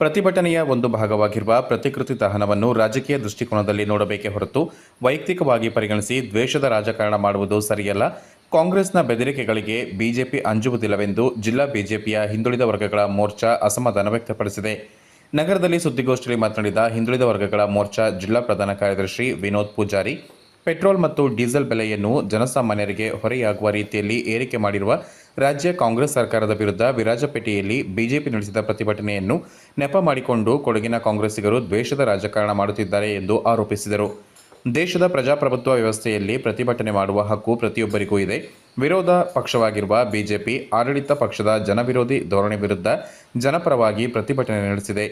ಪ್ರತಿಭಟನೆಯ ಒಂದು ಭಾಗವಾಗಿರುವ ಪ್ರತಿಕೃತಿ ದಹನವನ್ನು ರಾಜಕೀಯ ದೃಷ್ಟಿಕೋನದಲ್ಲಿ ನೋಡಬೇಕೇ ಹೊರತು ವೈಯಕ್ತಿಕವಾಗಿ ಪರಿಗಣಿಸಿ ದ್ವೇಷದ ರಾಜಕಾರಣ ಮಾಡುವುದು ಸರಿಯಲ್ಲ. ಕಾಂಗ್ರೆಸ್ನ ಬೆದರಿಕೆಗಳಿಗೆ ಬಿಜೆಪಿ ಅಂಜುವುದಿಲ್ಲವೆಂದು ಜಿಲ್ಲಾ ಬಿಜೆಪಿಯ ಹಿಂದುಳಿದ ವರ್ಗಗಳ ಮೋರ್ಚಾ ಅಸಮಾಧಾನ ವ್ಯಕ್ತಪಡಿಸಿದೆ. ನಗರದಲ್ಲಿ ಸುದ್ದಿಗೋಷ್ಠಿಯಲ್ಲಿ ಮಾತನಾಡಿದ ಹಿಂದುಳಿದ ವರ್ಗಗಳ ಮೋರ್ಚಾ ಜಿಲ್ಲಾ ಪ್ರಧಾನ ಕಾರ್ಯದರ್ಶಿ ವಿನೋದ್ ಪೂಜಾರಿ, ಪೆಟ್ರೋಲ್ ಮತ್ತು ಡೀಸೆಲ್ ಬೆಲೆಯನ್ನು ಜನಸಾಮಾನ್ಯರಿಗೆ ಹೊರೆಯಾಗುವ ರೀತಿಯಲ್ಲಿ ಏರಿಕೆ ಮಾಡಿರುವ ರಾಜ್ಯ ಕಾಂಗ್ರೆಸ್ ಸರ್ಕಾರದ ವಿರುದ್ಧ ವಿರಾಜಪೇಟೆಯಲ್ಲಿ ಬಿಜೆಪಿ ನಡೆಸಿದ ಪ್ರತಿಭಟನೆಯನ್ನು ನೆಪ ಮಾಡಿಕೊಂಡು ಕೊಡಗಿನ ಕಾಂಗ್ರೆಸ್ಸಿಗರು ದ್ವೇಷದ ರಾಜಕಾರಣ ಮಾಡುತ್ತಿದ್ದಾರೆ ಎಂದು ಆರೋಪಿಸಿದರು. ದೇಶದ ಪ್ರಜಾಪ್ರಭುತ್ವ ವ್ಯವಸ್ಥೆಯಲ್ಲಿ ಪ್ರತಿಭಟನೆ ಮಾಡುವ ಹಕ್ಕು ಪ್ರತಿಯೊಬ್ಬರಿಗೂ ಇದೆ. ವಿರೋಧ ಪಕ್ಷವಾಗಿರುವ ಬಿಜೆಪಿ ಆಡಳಿತ ಪಕ್ಷದ ಜನವಿರೋಧಿ ಧೋರಣೆ ವಿರುದ್ಧ ಜನಪರವಾಗಿ ಪ್ರತಿಭಟನೆ ನಡೆಸಿದೆ.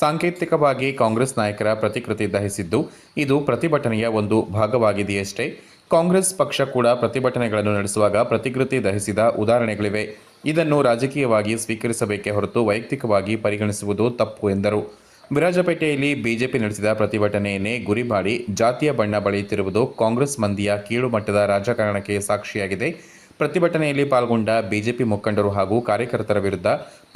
ಸಾಂಕೇತಿಕವಾಗಿ ಕಾಂಗ್ರೆಸ್ ನಾಯಕರ ಪ್ರತಿಕೃತಿ ದಹಿಸಿದ್ದು ಇದು ಪ್ರತಿಭಟನೆಯ ಒಂದು ಭಾಗವಾಗಿದೆಯಷ್ಟೇ. ಕಾಂಗ್ರೆಸ್ ಪಕ್ಷ ಕೂಡ ಪ್ರತಿಭಟನೆಗಳನ್ನು ನಡೆಸುವಾಗ ಪ್ರತಿಕೃತಿ ದಹಿಸಿದ ಉದಾಹರಣೆಗಳಿವೆ. ಇದನ್ನು ರಾಜಕೀಯವಾಗಿ ಸ್ವೀಕರಿಸಬೇಕೇ ಹೊರತು ವೈಯಕ್ತಿಕವಾಗಿ ಪರಿಗಣಿಸುವುದು ತಪ್ಪು ಎಂದರು. ವಿರಾಜಪೇಟೆಯಲ್ಲಿ ಬಿಜೆಪಿ ನಡೆಸಿದ ಪ್ರತಿಭಟನೆಯನ್ನೇ ಗುರಿ ಮಾಡಿ ಜಾತಿಯ ಬಣ್ಣ ಬಳಿಯುತ್ತಿರುವುದು ಕಾಂಗ್ರೆಸ್ ಮಂದಿಯ ಕೀಳು ಮಟ್ಟದ ರಾಜಕಾರಣಕ್ಕೆ ಸಾಕ್ಷಿಯಾಗಿದೆ. ಪ್ರತಿಭಟನೆಯಲ್ಲಿ ಪಾಲ್ಗೊಂಡ ಬಿಜೆಪಿ ಮುಖಂಡರು ಹಾಗೂ ಕಾರ್ಯಕರ್ತರ ವಿರುದ್ಧ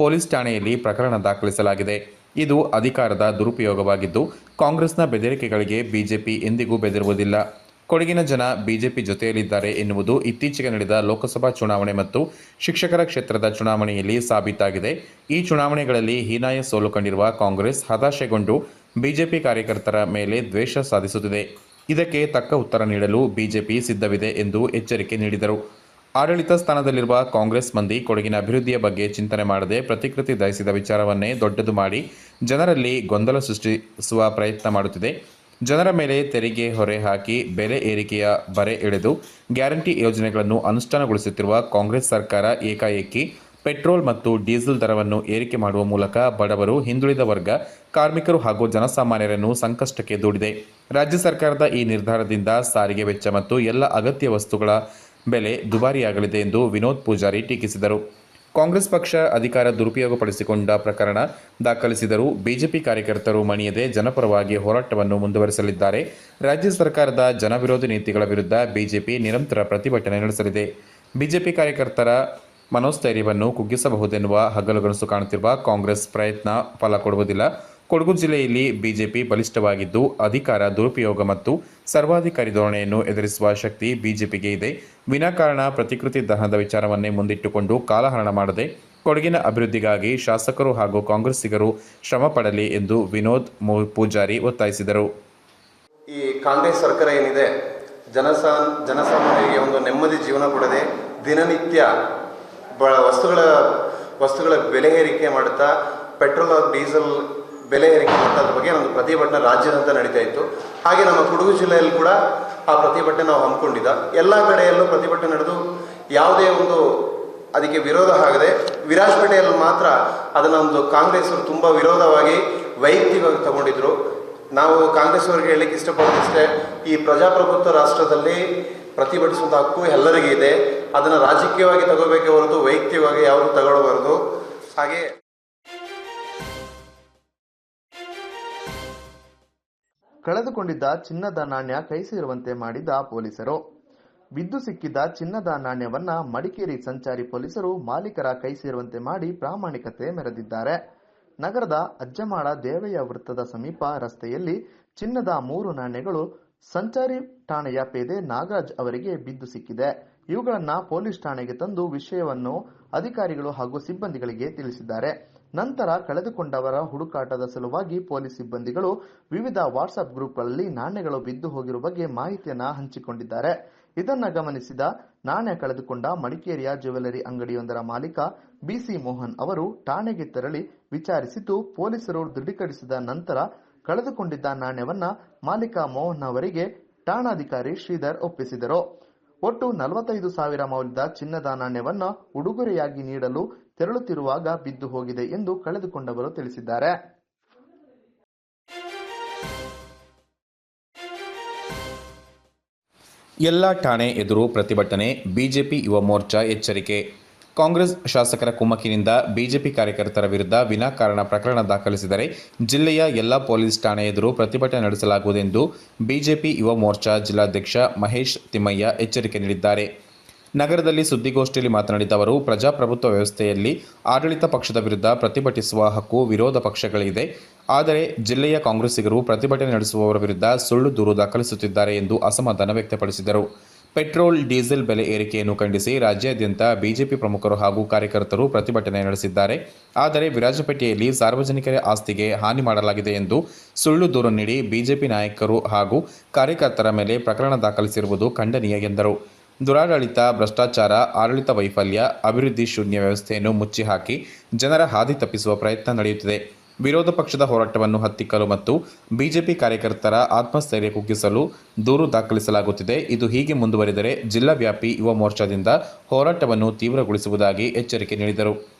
ಪೊಲೀಸ್ ಠಾಣೆಯಲ್ಲಿ ಪ್ರಕರಣ ದಾಖಲಿಸಲಾಗಿದೆ. ಇದು ಅಧಿಕಾರದ ದುರುಪಯೋಗವಾಗಿದ್ದು ಕಾಂಗ್ರೆಸ್ನ ಬೆದರಿಕೆಗಳಿಗೆ ಬಿಜೆಪಿ ಎಂದಿಗೂ ಬೆದರುವುದಿಲ್ಲ. ಕೊಡಗಿನ ಜನ ಬಿಜೆಪಿ ಜೊತೆಯಲ್ಲಿದ್ದಾರೆ ಎನ್ನುವುದು ಇತ್ತೀಚೆಗೆ ನಡೆದ ಲೋಕಸಭಾ ಚುನಾವಣೆ ಮತ್ತು ಶಿಕ್ಷಕರ ಕ್ಷೇತ್ರದ ಚುನಾವಣೆಯಲ್ಲಿ ಸಾಬೀತಾಗಿದೆ. ಈ ಚುನಾವಣೆಗಳಲ್ಲಿ ಹೀನಾಯ ಸೋಲು ಕಂಡಿರುವ ಕಾಂಗ್ರೆಸ್ ಹತಾಶೆಗೊಂಡು ಬಿಜೆಪಿ ಕಾರ್ಯಕರ್ತರ ಮೇಲೆ ದ್ವೇಷ ಸಾಧಿಸುತ್ತಿದೆ. ಇದಕ್ಕೆ ತಕ್ಕ ಉತ್ತರ ನೀಡಲು ಬಿಜೆಪಿ ಸಿದ್ಧವಿದೆ ಎಂದು ಎಚ್ಚರಿಕೆ ನೀಡಿದರು. ಆಡಳಿತ ಸ್ಥಾನದಲ್ಲಿರುವ ಕಾಂಗ್ರೆಸ್ ಮಂದಿ ಕೊಡಗಿನ ಅಭಿವೃದ್ಧಿಯ ಬಗ್ಗೆ ಚಿಂತನೆ ಮಾಡದೆ ಪ್ರತಿಕೃತಿ ದಹಿಸಿದ ವಿಚಾರವನ್ನೇ ದೊಡ್ಡದು ಮಾಡಿ ಜನರಲ್ಲಿ ಗೊಂದಲ ಸೃಷ್ಟಿಸುವ ಪ್ರಯತ್ನ ಮಾಡುತ್ತಿದೆ. ಜನರ ಮೇಲೆ ತೆರಿಗೆ ಹೊರೆ ಹಾಕಿ ಬೆಲೆ ಏರಿಕೆಯ ಬರೆ ಎಳೆದು ಗ್ಯಾರಂಟಿ ಯೋಜನೆಗಳನ್ನು ಅನುಷ್ಠಾನಗೊಳಿಸುತ್ತಿರುವ ಕಾಂಗ್ರೆಸ್ ಸರ್ಕಾರ ಏಕಾಏಕಿ ಪೆಟ್ರೋಲ್ ಮತ್ತು ಡೀಸೆಲ್ ದರವನ್ನು ಏರಿಕೆ ಮಾಡುವ ಮೂಲಕ ಬಡವರು, ಹಿಂದುಳಿದ ವರ್ಗ, ಕಾರ್ಮಿಕರು ಹಾಗೂ ಜನಸಾಮಾನ್ಯರನ್ನು ಸಂಕಷ್ಟಕ್ಕೆ ದೂಡಿದೆ. ರಾಜ್ಯ ಸರ್ಕಾರದ ಈ ನಿರ್ಧಾರದಿಂದ ಸಾರಿಗೆ ವೆಚ್ಚ ಮತ್ತು ಎಲ್ಲ ಅಗತ್ಯ ವಸ್ತುಗಳ ಬೆಲೆ ದುಬಾರಿಯಾಗಲಿದೆ ಎಂದು ವಿನೋದ್ ಪೂಜಾರಿ ಟೀಕಿಸಿದರು. ಕಾಂಗ್ರೆಸ್ ಪಕ್ಷ ಅಧಿಕಾರ ದುರುಪಯೋಗಪಡಿಸಿಕೊಂಡ ಪ್ರಕರಣ ದಾಖಲಿಸಿದರೂ ಬಿಜೆಪಿ ಕಾರ್ಯಕರ್ತರು ಮಣಿಯದೆ ಜನಪರವಾಗಿ ಹೋರಾಟವನ್ನು ಮುಂದುವರಿಸಲಿದ್ದಾರೆ. ರಾಜ್ಯ ಸರ್ಕಾರದ ಜನವಿರೋಧಿ ನೀತಿಗಳ ವಿರುದ್ಧ ಬಿಜೆಪಿ ನಿರಂತರ ಪ್ರತಿಭಟನೆ ನಡೆಸಲಿದೆ. ಬಿಜೆಪಿ ಕಾರ್ಯಕರ್ತರ ಮನೋಸ್ಥೈರ್ಯವನ್ನು ಕುಗ್ಗಿಸಬಹುದೆನ್ನುವ ಹಗಲುಗನಸು ಕಾಣುತ್ತಿರುವ ಕಾಂಗ್ರೆಸ್ ಪ್ರಯತ್ನ ಫಲ ಕೊಡುವುದಿಲ್ಲ. ಕೊಡಗು ಜಿಲ್ಲೆಯಲ್ಲಿ ಬಿಜೆಪಿ ಬಲಿಷ್ಠವಾಗಿದ್ದು ಅಧಿಕಾರ ದುರುಪಯೋಗ ಮತ್ತು ಸರ್ವಾಧಿಕಾರಿ ಧೋರಣೆಯನ್ನು ಎದುರಿಸುವ ಶಕ್ತಿ ಬಿಜೆಪಿಗೆ ಇದೆ. ವಿನಾಕಾರಣ ಪ್ರತಿಕೃತಿ ದಹನದ ವಿಚಾರವನ್ನೇ ಮುಂದಿಟ್ಟುಕೊಂಡು ಕಾಲಹರಣ ಮಾಡದೆ ಕೊಡಗಿನ ಅಭಿವೃದ್ಧಿಗಾಗಿ ಶಾಸಕರು ಹಾಗೂ ಕಾಂಗ್ರೆಸ್ಸಿಗರು ಶ್ರಮ ಪಡಲಿ ಎಂದು ವಿನೋದ್ ಪೂಜಾರಿ ಒತ್ತಾಯಿಸಿದರು. ಈ ಕಾಂಗ್ರೆಸ್ ಸರ್ಕಾರ ಏನಿದೆ ಜನಸಾಮಾನ್ಯರಿಗೆ ಒಂದು ನೆಮ್ಮದಿ ಜೀವನ ಕೊಡದೆ ದಿನನಿತ್ಯ ವಸ್ತುಗಳ ಬೆಲೆ ಏರಿಕೆ ಮಾಡುತ್ತಾ ಪೆಟ್ರೋಲ್ ಹಾಗೂ ಡೀಸೆಲ್ ಬೆಲೆ ಏರಿಕೆ ಮಾಡೋದ್ರ ಬಗ್ಗೆ ಒಂದು ಪ್ರತಿಭಟನೆ ರಾಜ್ಯಾದ್ಯಂತ ನಡೀತಾ ಇತ್ತು. ಹಾಗೆ ನಮ್ಮ ಕೊಡಗು ಜಿಲ್ಲೆಯಲ್ಲಿ ಕೂಡ ಆ ಪ್ರತಿಭಟನೆ ನಾವು ಹಮ್ಮಿಕೊಂಡಿದ್ದ. ಎಲ್ಲ ಕಡೆಯಲ್ಲೂ ಪ್ರತಿಭಟನೆ ನಡೆದು ಯಾವುದೇ ಒಂದು ಅದಕ್ಕೆ ವಿರೋಧ ಆಗದೆ ವಿರಾಜಪೇಟೆಯಲ್ಲಿ ಮಾತ್ರ ಅದನ್ನು ಒಂದು ಕಾಂಗ್ರೆಸ್ಸರು ತುಂಬ ವಿರೋಧವಾಗಿ ವೈಯಕ್ತಿಕವಾಗಿ ತಗೊಂಡಿದ್ರು. ನಾವು ಕಾಂಗ್ರೆಸ್ ಅವರಿಗೆ ಹೇಳಲಿಕ್ಕೆ ಇಷ್ಟಪಡೋದಿಷ್ಟೇ, ಈ ಪ್ರಜಾಪ್ರಭುತ್ವ ರಾಷ್ಟ್ರದಲ್ಲಿ ಪ್ರತಿಭಟಿಸುವಂಥ ಹಕ್ಕು ಎಲ್ಲರಿಗೂ ಇದೆ. ಅದನ್ನು ರಾಜಕೀಯವಾಗಿ ತಗೋಬೇಕೇ ಹೊರತು ವೈಯಕ್ತಿಕವಾಗಿ ಯಾವುದು ತಗೊಳ್ಳಬಾರದು. ಹಾಗೆ ಕಳೆದುಕೊಂಡಿದ್ದ ಚಿನ್ನದ ನಾಣ್ಯ ಕೈ ಸೇರುವಂತೆ ಮಾಡಿದ ಪೊಲೀಸರು. ಬಿದ್ದು ಸಿಕ್ಕಿದ್ದ ಚಿನ್ನದ ನಾಣ್ಯವನ್ನ ಮಡಿಕೇರಿ ಸಂಚಾರಿ ಪೊಲೀಸರು ಮಾಲೀಕರ ಕೈ ಸೇರುವಂತೆ ಮಾಡಿ ಪ್ರಾಮಾಣಿಕತೆ ಮೆರೆದಿದ್ದಾರೆ. ನಗರದ ಅಜ್ಜಮಾಳ ದೇವಯ್ಯ ವೃತ್ತದ ಸಮೀಪ ರಸ್ತೆಯಲ್ಲಿ ಚಿನ್ನದ 3 ನಾಣ್ಯಗಳು ಸಂಚಾರಿ ಠಾಣೆಯ ಪೇದೆ ನಾಗರಾಜ್ ಅವರಿಗೆ ಬಿದ್ದು ಸಿಕ್ಕಿದೆ. ಇವುಗಳನ್ನ ಪೊಲೀಸ್ ಠಾಣೆಗೆ ತಂದು ವಿಷಯವನ್ನು ಅಧಿಕಾರಿಗಳು ಹಾಗೂ ಸಿಬ್ಬಂದಿಗಳಿಗೆ ತಿಳಿಸಿದ್ದಾರೆ. ನಂತರ ಕಳೆದುಕೊಂಡವರ ಹುಡುಕಾಟದ ಸಲುವಾಗಿ ಪೊಲೀಸ್ ಸಿಬ್ಬಂದಿಗಳು ವಿವಿಧ ವಾಟ್ಸ್ಆಪ್ ಗ್ರೂಪ್ಗಳಲ್ಲಿ ನಾಣ್ಯಗಳು ಬಿದ್ದು ಹೋಗಿರುವ ಬಗ್ಗೆ ಮಾಹಿತಿಯನ್ನ ಹಂಚಿಕೊಂಡಿದ್ದಾರೆ. ಇದನ್ನ ಗಮನಿಸಿದ ನಾಣ್ಯ ಕಳೆದುಕೊಂಡ ಮಡಿಕೇರಿಯ ಜ್ಯುವೆಲರಿ ಅಂಗಡಿಯೊಂದರ ಮಾಲೀಕ ಬಿಸಿ ಮೋಹನ್ ಅವರು ಠಾಣೆಗೆ ತೆರಳಿ ವಿಚಾರಿಸಿದ್ದು, ಪೊಲೀಸರು ದೃಢೀಕರಿಸಿದ ನಂತರ ಕಳೆದುಕೊಂಡಿದ್ದ ನಾಣ್ಯವನ್ನ ಮಾಲೀಕ ಮೋಹನ್ ಅವರಿಗೆ ಠಾಣಾಧಿಕಾರಿ ಶ್ರೀಧರ್ ಒಪ್ಪಿಸಿದರು. ಒಟ್ಟು 45,000 ಮೌಲ್ಯದ ಚಿನ್ನದ ನಾಣ್ಯವನ್ನ ಉಡುಗೊರೆಯಾಗಿ ನೀಡಲು ತೆರಳುತ್ತಿರುವಾಗ ಬಿದ್ದು ಹೋಗಿದೆ ಎಂದು ಕಳೆದುಕೊಂಡವರು ತಿಳಿಸಿದ್ದಾರೆ. ಎಲ್ಲ ಠಾಣೆ ಎದುರು ಪ್ರತಿಭಟನೆ, ಬಿಜೆಪಿ ಯುವ ಮೋರ್ಚಾ ಎಚ್ಚರಿಕೆ. ಕಾಂಗ್ರೆಸ್ ಶಾಸಕರ ಕುಮ್ಮಕ್ಕಿನಿಂದ ಬಿಜೆಪಿ ಕಾರ್ಯಕರ್ತರ ವಿರುದ್ಧ ವಿನಾಕಾರಣ ಪ್ರಕರಣ ದಾಖಲಿಸಿದರೆ ಜಿಲ್ಲೆಯ ಎಲ್ಲ ಪೊಲೀಸ್ ಠಾಣೆ ಎದುರು ಪ್ರತಿಭಟನೆ ನಡೆಸಲಾಗುವುದೆಂದು ಬಿಜೆಪಿ ಯುವ ಮೋರ್ಚಾ ಜಿಲ್ಲಾಧ್ಯಕ್ಷ ಮಹೇಶ್ ತಿಮ್ಮಯ್ಯ ಎಚ್ಚರಿಕೆ ನೀಡಿದ್ದಾರೆ. ನಗರದಲ್ಲಿ ಸುದ್ದಿಗೋಷ್ಠಿಯಲ್ಲಿ ಮಾತನಾಡಿದ ಅವರು, ಪ್ರಜಾಪ್ರಭುತ್ವ ವ್ಯವಸ್ಥೆಯಲ್ಲಿ ಆಡಳಿತ ಪಕ್ಷದ ವಿರುದ್ಧ ಪ್ರತಿಭಟಿಸುವ ಹಕ್ಕು ವಿರೋಧ ಪಕ್ಷಗಳಿದೆ. ಆದರೆ ಜಿಲ್ಲೆಯ ಕಾಂಗ್ರೆಸ್ಸಿಗರು ಪ್ರತಿಭಟನೆ ನಡೆಸುವವರ ವಿರುದ್ಧ ಸುಳ್ಳು ದೂರು ದಾಖಲಿಸುತ್ತಿದ್ದಾರೆ ಎಂದು ಅಸಮಾಧಾನ ವ್ಯಕ್ತಪಡಿಸಿದರು. ಪೆಟ್ರೋಲ್, ಡೀಸೆಲ್ ಬೆಲೆ ಏರಿಕೆಯನ್ನು ಖಂಡಿಸಿ ರಾಜ್ಯಾದ್ಯಂತ ಬಿಜೆಪಿ ಪ್ರಮುಖರು ಹಾಗೂ ಕಾರ್ಯಕರ್ತರು ಪ್ರತಿಭಟನೆ ನಡೆಸಿದ್ದಾರೆ. ಆದರೆ ವಿರಾಜಪೇಟೆಯಲ್ಲಿ ಸಾರ್ವಜನಿಕರ ಆಸ್ತಿಗೆ ಹಾನಿ ಮಾಡಲಾಗಿದೆ ಎಂದು ಸುಳ್ಳು ದೂರು ನೀಡಿ ಬಿಜೆಪಿ ನಾಯಕರು ಹಾಗೂ ಕಾರ್ಯಕರ್ತರ ಮೇಲೆ ಪ್ರಕರಣ ದಾಖಲಿಸಿರುವುದು ಖಂಡನೀಯ ಎಂದರು. ದುರಾಡಳಿತ, ಭ್ರಷ್ಟಾಚಾರ, ಆಡಳಿತ ವೈಫಲ್ಯ, ಅಭಿವೃದ್ಧಿ ಶೂನ್ಯ ವ್ಯವಸ್ಥೆಯನ್ನು ಮುಚ್ಚಿಹಾಕಿ ಜನರ ಹಾದಿ ತಪ್ಪಿಸುವ ಪ್ರಯತ್ನ ನಡೆಯುತ್ತಿದೆ. ವಿರೋಧ ಪಕ್ಷದ ಹೋರಾಟವನ್ನು ಹತ್ತಿಕ್ಕಲು ಮತ್ತು ಬಿಜೆಪಿ ಕಾರ್ಯಕರ್ತರ ಆತ್ಮಸ್ಥೈರ್ಯ ಕುಗ್ಗಿಸಲು ದೂರು ದಾಖಲಿಸಲಾಗುತ್ತಿದೆ. ಇದು ಹೀಗೆ ಮುಂದುವರಿದರೆ ಜಿಲ್ಲಾ ವ್ಯಾಪಿ ಯುವ ಮೋರ್ಚಾದಿಂದ ಹೋರಾಟವನ್ನು ತೀವ್ರಗೊಳಿಸುವುದಾಗಿ ಎಚ್ಚರಿಕೆ ನೀಡಿದರು.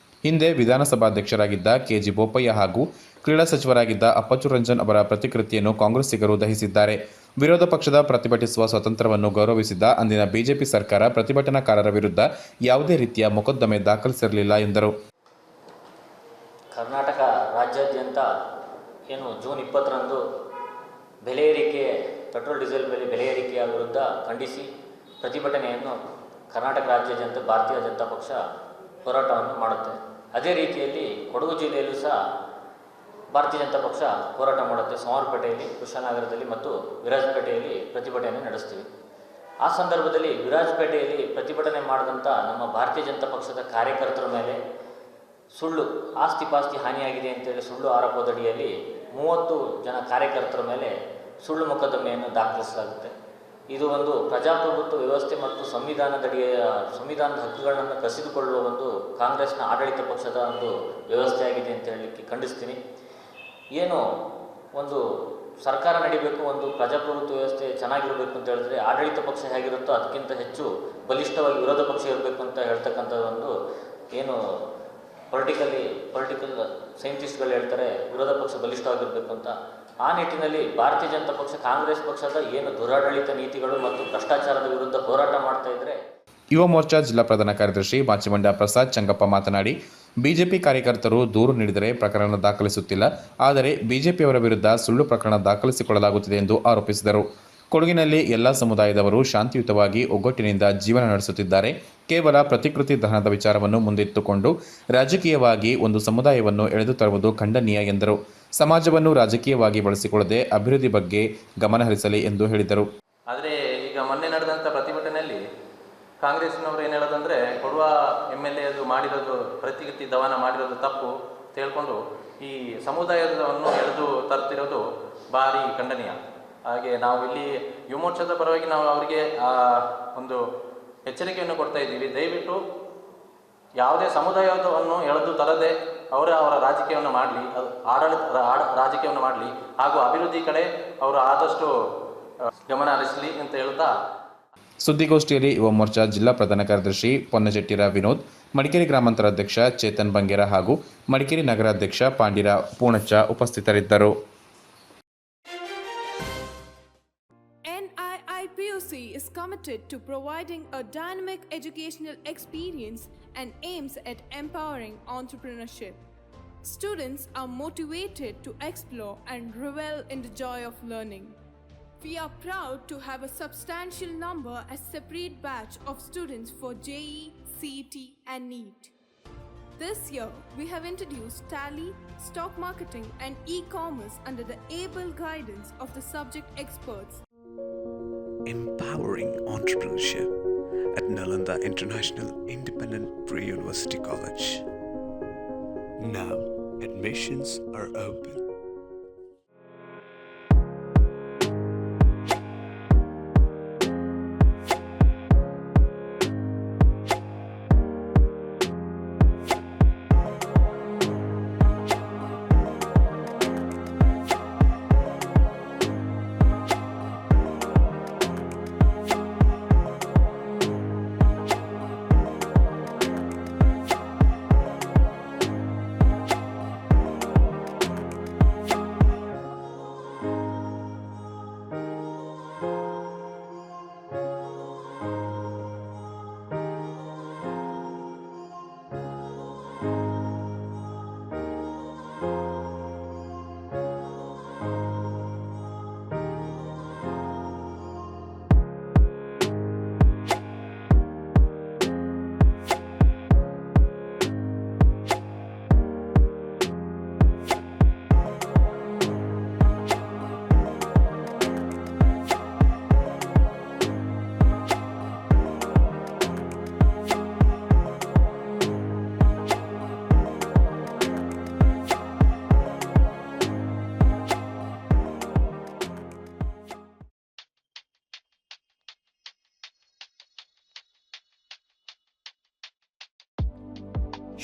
ಹಿಂದೆ ವಿಧಾನಸಭಾಧ್ಯಕ್ಷರಾಗಿದ್ದ ಕೆಜಿ ಬೋಪಯ್ಯ ಹಾಗೂ ಕ್ರೀಡಾ ಸಚಿವರಾಗಿದ್ದ ಅಪ್ಪಚ್ಚು ರಂಜನ್ ಅವರ ಪ್ರತಿಕೃತಿಯನ್ನು ಕಾಂಗ್ರೆಸ್ಸಿಗರು ದಹಿಸಿದ್ದಾರೆ. ವಿರೋಧ ಪಕ್ಷದ ಪ್ರತಿಭಟಿಸುವ ಸ್ವಾತಂತ್ರ್ಯವನ್ನು ಗೌರವಿಸಿದ್ದ ಅಂದಿನ ಬಿಜೆಪಿ ಸರ್ಕಾರ ಪ್ರತಿಭಟನಾಕಾರರ ವಿರುದ್ಧ ಯಾವುದೇ ರೀತಿಯ ಮೊಕದ್ದಮೆ ದಾಖಲಿಸಿರಲಿಲ್ಲ ಎಂದರು. ಕರ್ನಾಟಕ ರಾಜ್ಯಾದ್ಯಂತ ಏನು ಜೂನ್ 20ರಂದು ಬೆಲೆ ಏರಿಕೆ, ಪೆಟ್ರೋಲ್ ಡೀಸೆಲ್ ಬೆಲೆ ಏರಿಕೆಯ ವಿರುದ್ಧ ಖಂಡಿಸಿ ಪ್ರತಿಭಟನೆಯನ್ನು ಕರ್ನಾಟಕ ರಾಜ್ಯಾದ್ಯಂತ ಭಾರತೀಯ ಜನತಾ ಪಕ್ಷ ಹೋರಾಟವನ್ನು ಮಾಡುತ್ತೆ. ಅದೇ ರೀತಿಯಲ್ಲಿ ಕೊಡಗು ಜಿಲ್ಲೆಯಲ್ಲೂ ಸಹ ಭಾರತೀಯ ಜನತಾ ಪಕ್ಷ ಹೋರಾಟ ಮಾಡುತ್ತೆ. ಸೋಮವಾರಪೇಟೆಯಲ್ಲಿ, ಕೃಷ್ಣನಗರದಲ್ಲಿ ಮತ್ತು ವಿರಾಜಪೇಟೆಯಲ್ಲಿ ಪ್ರತಿಭಟನೆ ನಡೆಸ್ತೀವಿ. ಆ ಸಂದರ್ಭದಲ್ಲಿ ವಿರಾಜಪೇಟೆಯಲ್ಲಿ ಪ್ರತಿಭಟನೆ ಮಾಡಿದಂಥ ನಮ್ಮ ಭಾರತೀಯ ಜನತಾ ಪಕ್ಷದ ಕಾರ್ಯಕರ್ತರ ಮೇಲೆ ಸುಳ್ಳು ಆಸ್ತಿ ಪಾಸ್ತಿ ಹಾನಿಯಾಗಿದೆ ಅಂತೇಳಿ ಸುಳ್ಳು ಆರೋಪದಡಿಯಲ್ಲಿ 30 ಜನ ಕಾರ್ಯಕರ್ತರ ಮೇಲೆ ಸುಳ್ಳು ಮೊಕದ್ದಮೆಯನ್ನು ದಾಖಲಿಸಲಾಗುತ್ತೆ. ಇದು ಒಂದು ಪ್ರಜಾಪ್ರಭುತ್ವ ವ್ಯವಸ್ಥೆ ಮತ್ತು ಸಂವಿಧಾನದ ಹಕ್ಕುಗಳನ್ನು ಕಸಿದುಕೊಳ್ಳುವ ಒಂದು ಕಾಂಗ್ರೆಸ್ನ ಆಡಳಿತ ಪಕ್ಷದ ಒಂದು ವ್ಯವಸ್ಥೆಯಾಗಿದೆ ಅಂತ ಹೇಳಲಿಕ್ಕೆ ಖಂಡಿಸ್ತೀನಿ. ಏನು ಒಂದು ಸರ್ಕಾರ ನಡಿಬೇಕು, ಒಂದು ಪ್ರಜಾಪ್ರಭುತ್ವ ವ್ಯವಸ್ಥೆ ಚೆನ್ನಾಗಿರಬೇಕು ಅಂತ ಹೇಳಿದ್ರೆ ಆಡಳಿತ ಪಕ್ಷ ಹೇಗಿರುತ್ತೋ ಅದಕ್ಕಿಂತ ಹೆಚ್ಚು ಬಲಿಷ್ಠವಾಗಿ ವಿರೋಧ ಪಕ್ಷ ಇರಬೇಕು ಅಂತ ಹೇಳ್ತಕ್ಕಂಥ ಒಂದು ಏನು ಪೊಲಿಟಿಕಲ್ ಸೈಂಟಿಸ್ಟ್ಗಳು ಹೇಳ್ತಾರೆ, ವಿರೋಧ ಪಕ್ಷ ಬಲಿಷ್ಠವಾಗಿರಬೇಕು ಅಂತ. ಆ ನಿಟ್ಟಿನಲ್ಲಿ ಭಾರತೀಯ ಜನತಾ ಪಕ್ಷ ಕಾಂಗ್ರೆಸ್ ಪಕ್ಷದ ಏನು ದುರಾಡಳಿತ ನೀತಿಗಳು ಮತ್ತು ಭ್ರಷ್ಟಾಚಾರದ ವಿರುದ್ಧ ಹೋರಾಟ ಮಾಡ್ತಾ ಇದ್ರೆ. ಯುವ ಮೋರ್ಚಾ ಜಿಲ್ಲಾ ಪ್ರಧಾನ ಕಾರ್ಯದರ್ಶಿ ಮಾಚಿಮಂಡ ಪ್ರಸಾದ್ ಚಂಗಪ್ಪ ಮಾತನಾಡಿ, ಬಿಜೆಪಿ ಕಾರ್ಯಕರ್ತರು ದೂರು ನೀಡಿದರೆ ಪ್ರಕರಣ ದಾಖಲಿಸುತ್ತಿಲ್ಲ, ಆದರೆ ಬಿಜೆಪಿಯವರ ವಿರುದ್ಧ ಸುಳ್ಳು ಪ್ರಕರಣ ದಾಖಲಿಸಿಕೊಳ್ಳಲಾಗುತ್ತಿದೆ ಎಂದು ಆರೋಪಿಸಿದರು. ಕೊಡಗಿನಲ್ಲಿ ಎಲ್ಲ ಸಮುದಾಯದವರು ಶಾಂತಿಯುತವಾಗಿ ಒಗ್ಗಟ್ಟಿನಿಂದ ಜೀವನ ನಡೆಸುತ್ತಿದ್ದಾರೆ. ಕೇವಲ ಪ್ರತಿಕೃತಿ ದಹನದ ವಿಚಾರವನ್ನು ಮುಂದಿಟ್ಟುಕೊಂಡು ರಾಜಕೀಯವಾಗಿ ಒಂದು ಸಮುದಾಯವನ್ನು ಎಳೆದು ತರುವುದು ಖಂಡನೀಯ ಎಂದರು. ಸಮಾಜವನ್ನು ರಾಜಕೀಯವಾಗಿ ಬಳಸಿಕೊಳ್ಳದೆ ಅಭಿವೃದ್ಧಿ ಬಗ್ಗೆ ಗಮನಹರಿಸಲಿ ಎಂದು ಹೇಳಿದರು. ಆದರೆ ಈಗ ಮೊನ್ನೆ ನಡೆದಂಥ ಪ್ರತಿಭಟನೆಯಲ್ಲಿ ಕಾಂಗ್ರೆಸ್ನವರು ಏನು ಹೇಳೋದಂದರೆ, ಕೊಡುವ MLA ಅದು ಮಾಡಿರೋದು ಪ್ರತಿಕೃತಿ ದಹನ ಮಾಡಿರೋದು ತಪ್ಪು ತಿಳ್ಕೊಂಡು ಈ ಸಮುದಾಯವನ್ನು ಎಳೆದು ತರ್ತಿರೋದು ಭಾರಿ ಖಂಡನೀಯ. ಹಾಗೆ ನಾವು ಇಲ್ಲಿ ಯುವ ಮೋರ್ಚಾದ ಪರವಾಗಿ ನಾವು ಅವರಿಗೆ ಒಂದು ಎಚ್ಚರಿಕೆಯನ್ನು ಕೊಡ್ತಾ ಇದ್ದೀವಿ. ದಯವಿಟ್ಟು ಯಾವುದೇ ಸಮುದಾಯವನ್ನು ಎಳೆದು ತರದೆ ಅವರ ರಾಜಕೀಯವನ್ನು ಮಾಡಲಿ, ರಾಜಕೀಯವನ್ನು ಮಾಡಲಿ ಹಾಗೂ ಅಭಿವೃದ್ಧಿ ಕಡೆ ಅವರು ಆದಷ್ಟು ಗಮನ ಹರಿಸಲಿ ಅಂತ ಹೇಳ್ತಾ ಸುದ್ದಿಗೋಷ್ಠಿಯಲ್ಲಿ ಯುವ ಮೋರ್ಚಾ ಜಿಲ್ಲಾ ಪ್ರಧಾನ ಕಾರ್ಯದರ್ಶಿ ಪೊನ್ನಚೆಟ್ಟಿರ ವಿನೋದ್, ಮಡಿಕೇರಿ ಗ್ರಾಮಾಂತರ ಅಧ್ಯಕ್ಷ ಚೇತನ್ ಬಂಗೇರ ಹಾಗೂ ಮಡಿಕೇರಿ ನಗರಾಧ್ಯಕ್ಷ ಪಾಂಡಿರ ಪೂಣಚ್ಚ ಉಪಸ್ಥಿತರಿದ್ದರು. NIIPUC is committed to providing a dynamic educational experience and aims at empowering entrepreneurship. Students are motivated to explore and revel in the joy of learning. We are proud to have a substantial number as separate batch of students for JEE, CET and NEET. This year, we have introduced Tally, stock marketing and e-commerce under the able guidance of the subject experts. Empowering entrepreneurship at Nalanda International Independent Pre-University College. Now, Admissions are open.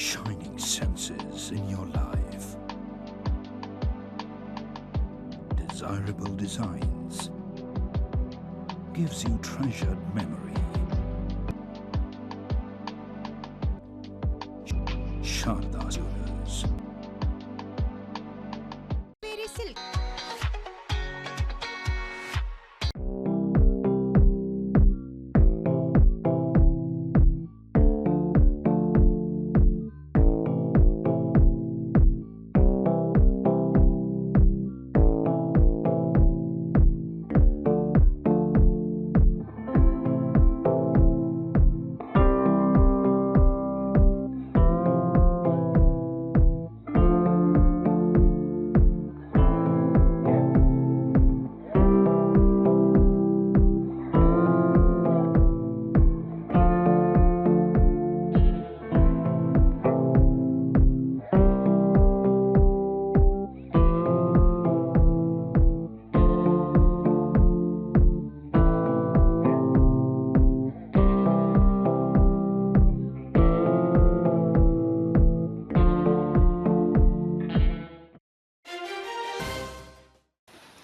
Shining senses in your life. Desirable designs gives you treasured memory. Sharda Jewelers. Very silk.